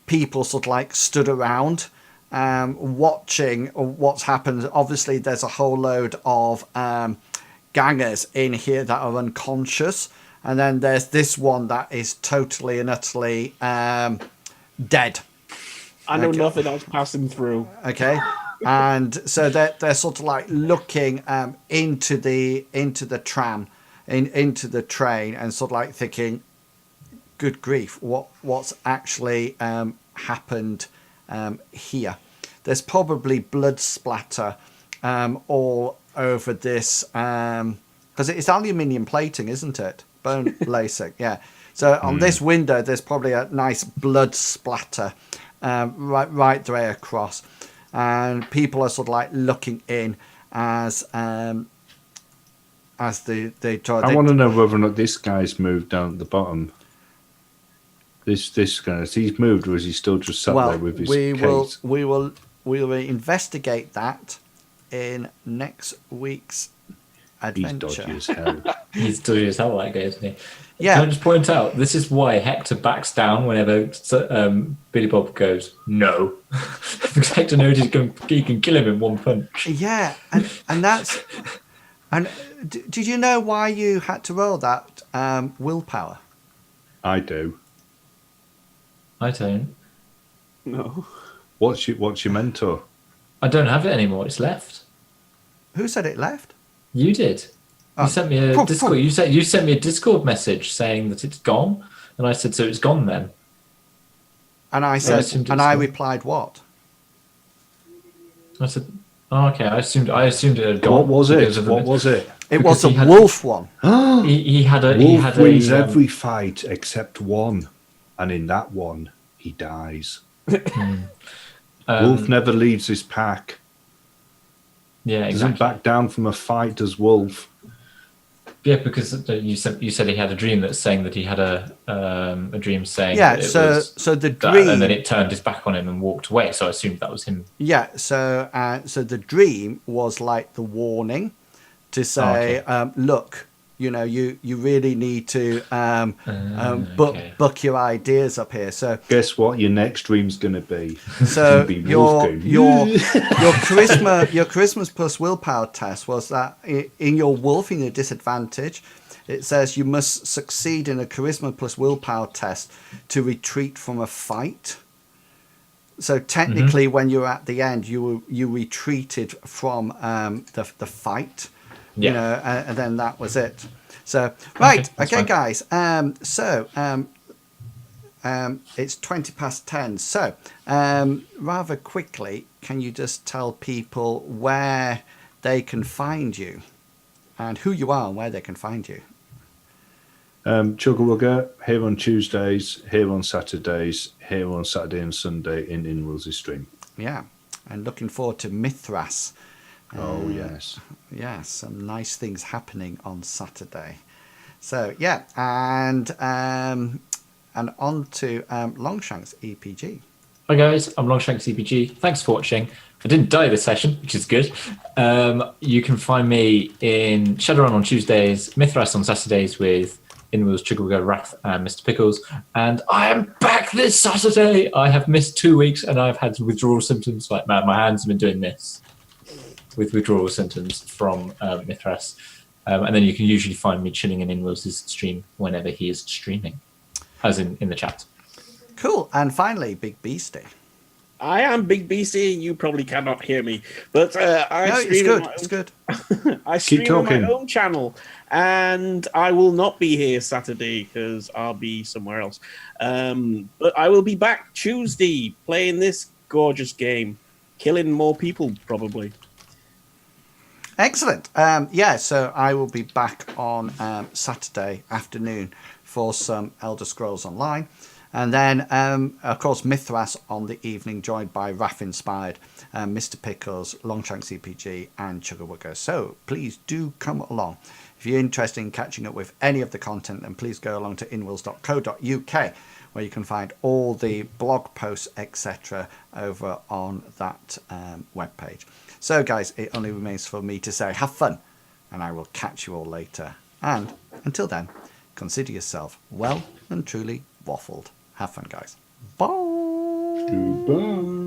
people sort of like stood around. Watching what's happened. Obviously, there's a whole load of gangers in here that are unconscious, and then there's this one that is totally and utterly dead. I know nothing else passing through. Okay, and so they're sort of like looking into the tram, into the train, and sort of like thinking, "Good grief, what's actually happened?" Here, there's probably blood splatter all over this because it's aluminium plating, isn't it? Bone lacing, yeah. So on this window, there's probably a nice blood splatter right the way across, and people are sort of like looking in as they try. I want to know whether or not this guy's moved down at the bottom. This guy, has he moved, or is he still just sat there with his case? We will investigate that in next week's adventure. He's dodgy as hell. He's doing his hell that guy, isn't he? Yeah. Can I just point out, this is why Hector backs down whenever Billy Bob goes, no. Because Hector knows he can kill him in one punch. Yeah, and that's... And did you know why you had to roll that willpower? I do. I don't. No. What's your mentor? I don't have it anymore. It's left. Who said it left? You did. You sent me a Discord. You sent me a Discord message saying that it's gone, and I said, so it's gone then. And I said, and I replied, what? I said, oh, okay. I assumed it had gone. What was it? because of the- What was it? It was Because a he had- wolf one. He had a. Wolf wins a, every fight except one, and in that one, he dies. Wolf never leaves his pack. Yeah, Doesn't exactly. back down from a fight, does Wolf? Yeah, because you said he had a dream that's saying that he had a dream saying Yeah, that it so was the that, dream... and then it turned his back on him and walked away. So I assumed that was him. Yeah, so the dream was like the warning to say, look, you know, you really need to okay. book your ideas up here. So Guess what? Your next dream's going to be. so Be Wolf going, your charisma plus willpower test was that in your wolfing a disadvantage, it says you must succeed in a charisma plus willpower test to retreat from a fight. So technically, when you're at the end, you retreated from the fight, you Yeah. know, and then that was it. So right, that's okay, fine. guys. It's 10:20. So rather quickly, can you just tell people where they can find you, and who you are, and where they can find you? Chugga here on Tuesdays, here on Saturdays, here on Saturday and Sunday in Will's stream. Yeah, and looking forward to Mithras. Oh, yes. Yeah, some nice things happening on Saturday. So yeah, and on to Longshanks EPG. Hi guys, I'm Longshanks CPG. Thanks for watching. I didn't die this session, which is good. You can find me in Shadowrun on Tuesdays, Mithras on Saturdays with Inwill's Chugga Wrath and Mr. Pickles. And I am back this Saturday. I have missed 2 weeks and I've had withdrawal symptoms. Like my hands have been doing this with withdrawal symptoms from Mithras. And then you can usually find me chilling in Inwill's stream whenever he is streaming, as in the chat. Cool. And finally, Big Beastie. I am Big BC. You probably cannot hear me, but I No, stream it's good. on my It's own- good. I stream on talking. my own channel, and I will not be here Saturday because I'll be somewhere else. But I will be back Tuesday playing this gorgeous game, killing more people probably. Excellent. Yeah, so I will be back on Saturday afternoon for some Elder Scrolls Online. And then, of course, Mithras on the evening, joined by Raph Inspired, Mr. Pickles, Longshanks CPG, and Chugga. So please do come along. If you're interested in catching up with any of the content, then please go along to inwills.co.uk, where you can find all the blog posts, etc., over on that webpage. So, guys, it only remains for me to say have fun, and I will catch you all later. And until then, consider yourself well and truly waffled. Have fun, guys. Bye. Goodbye.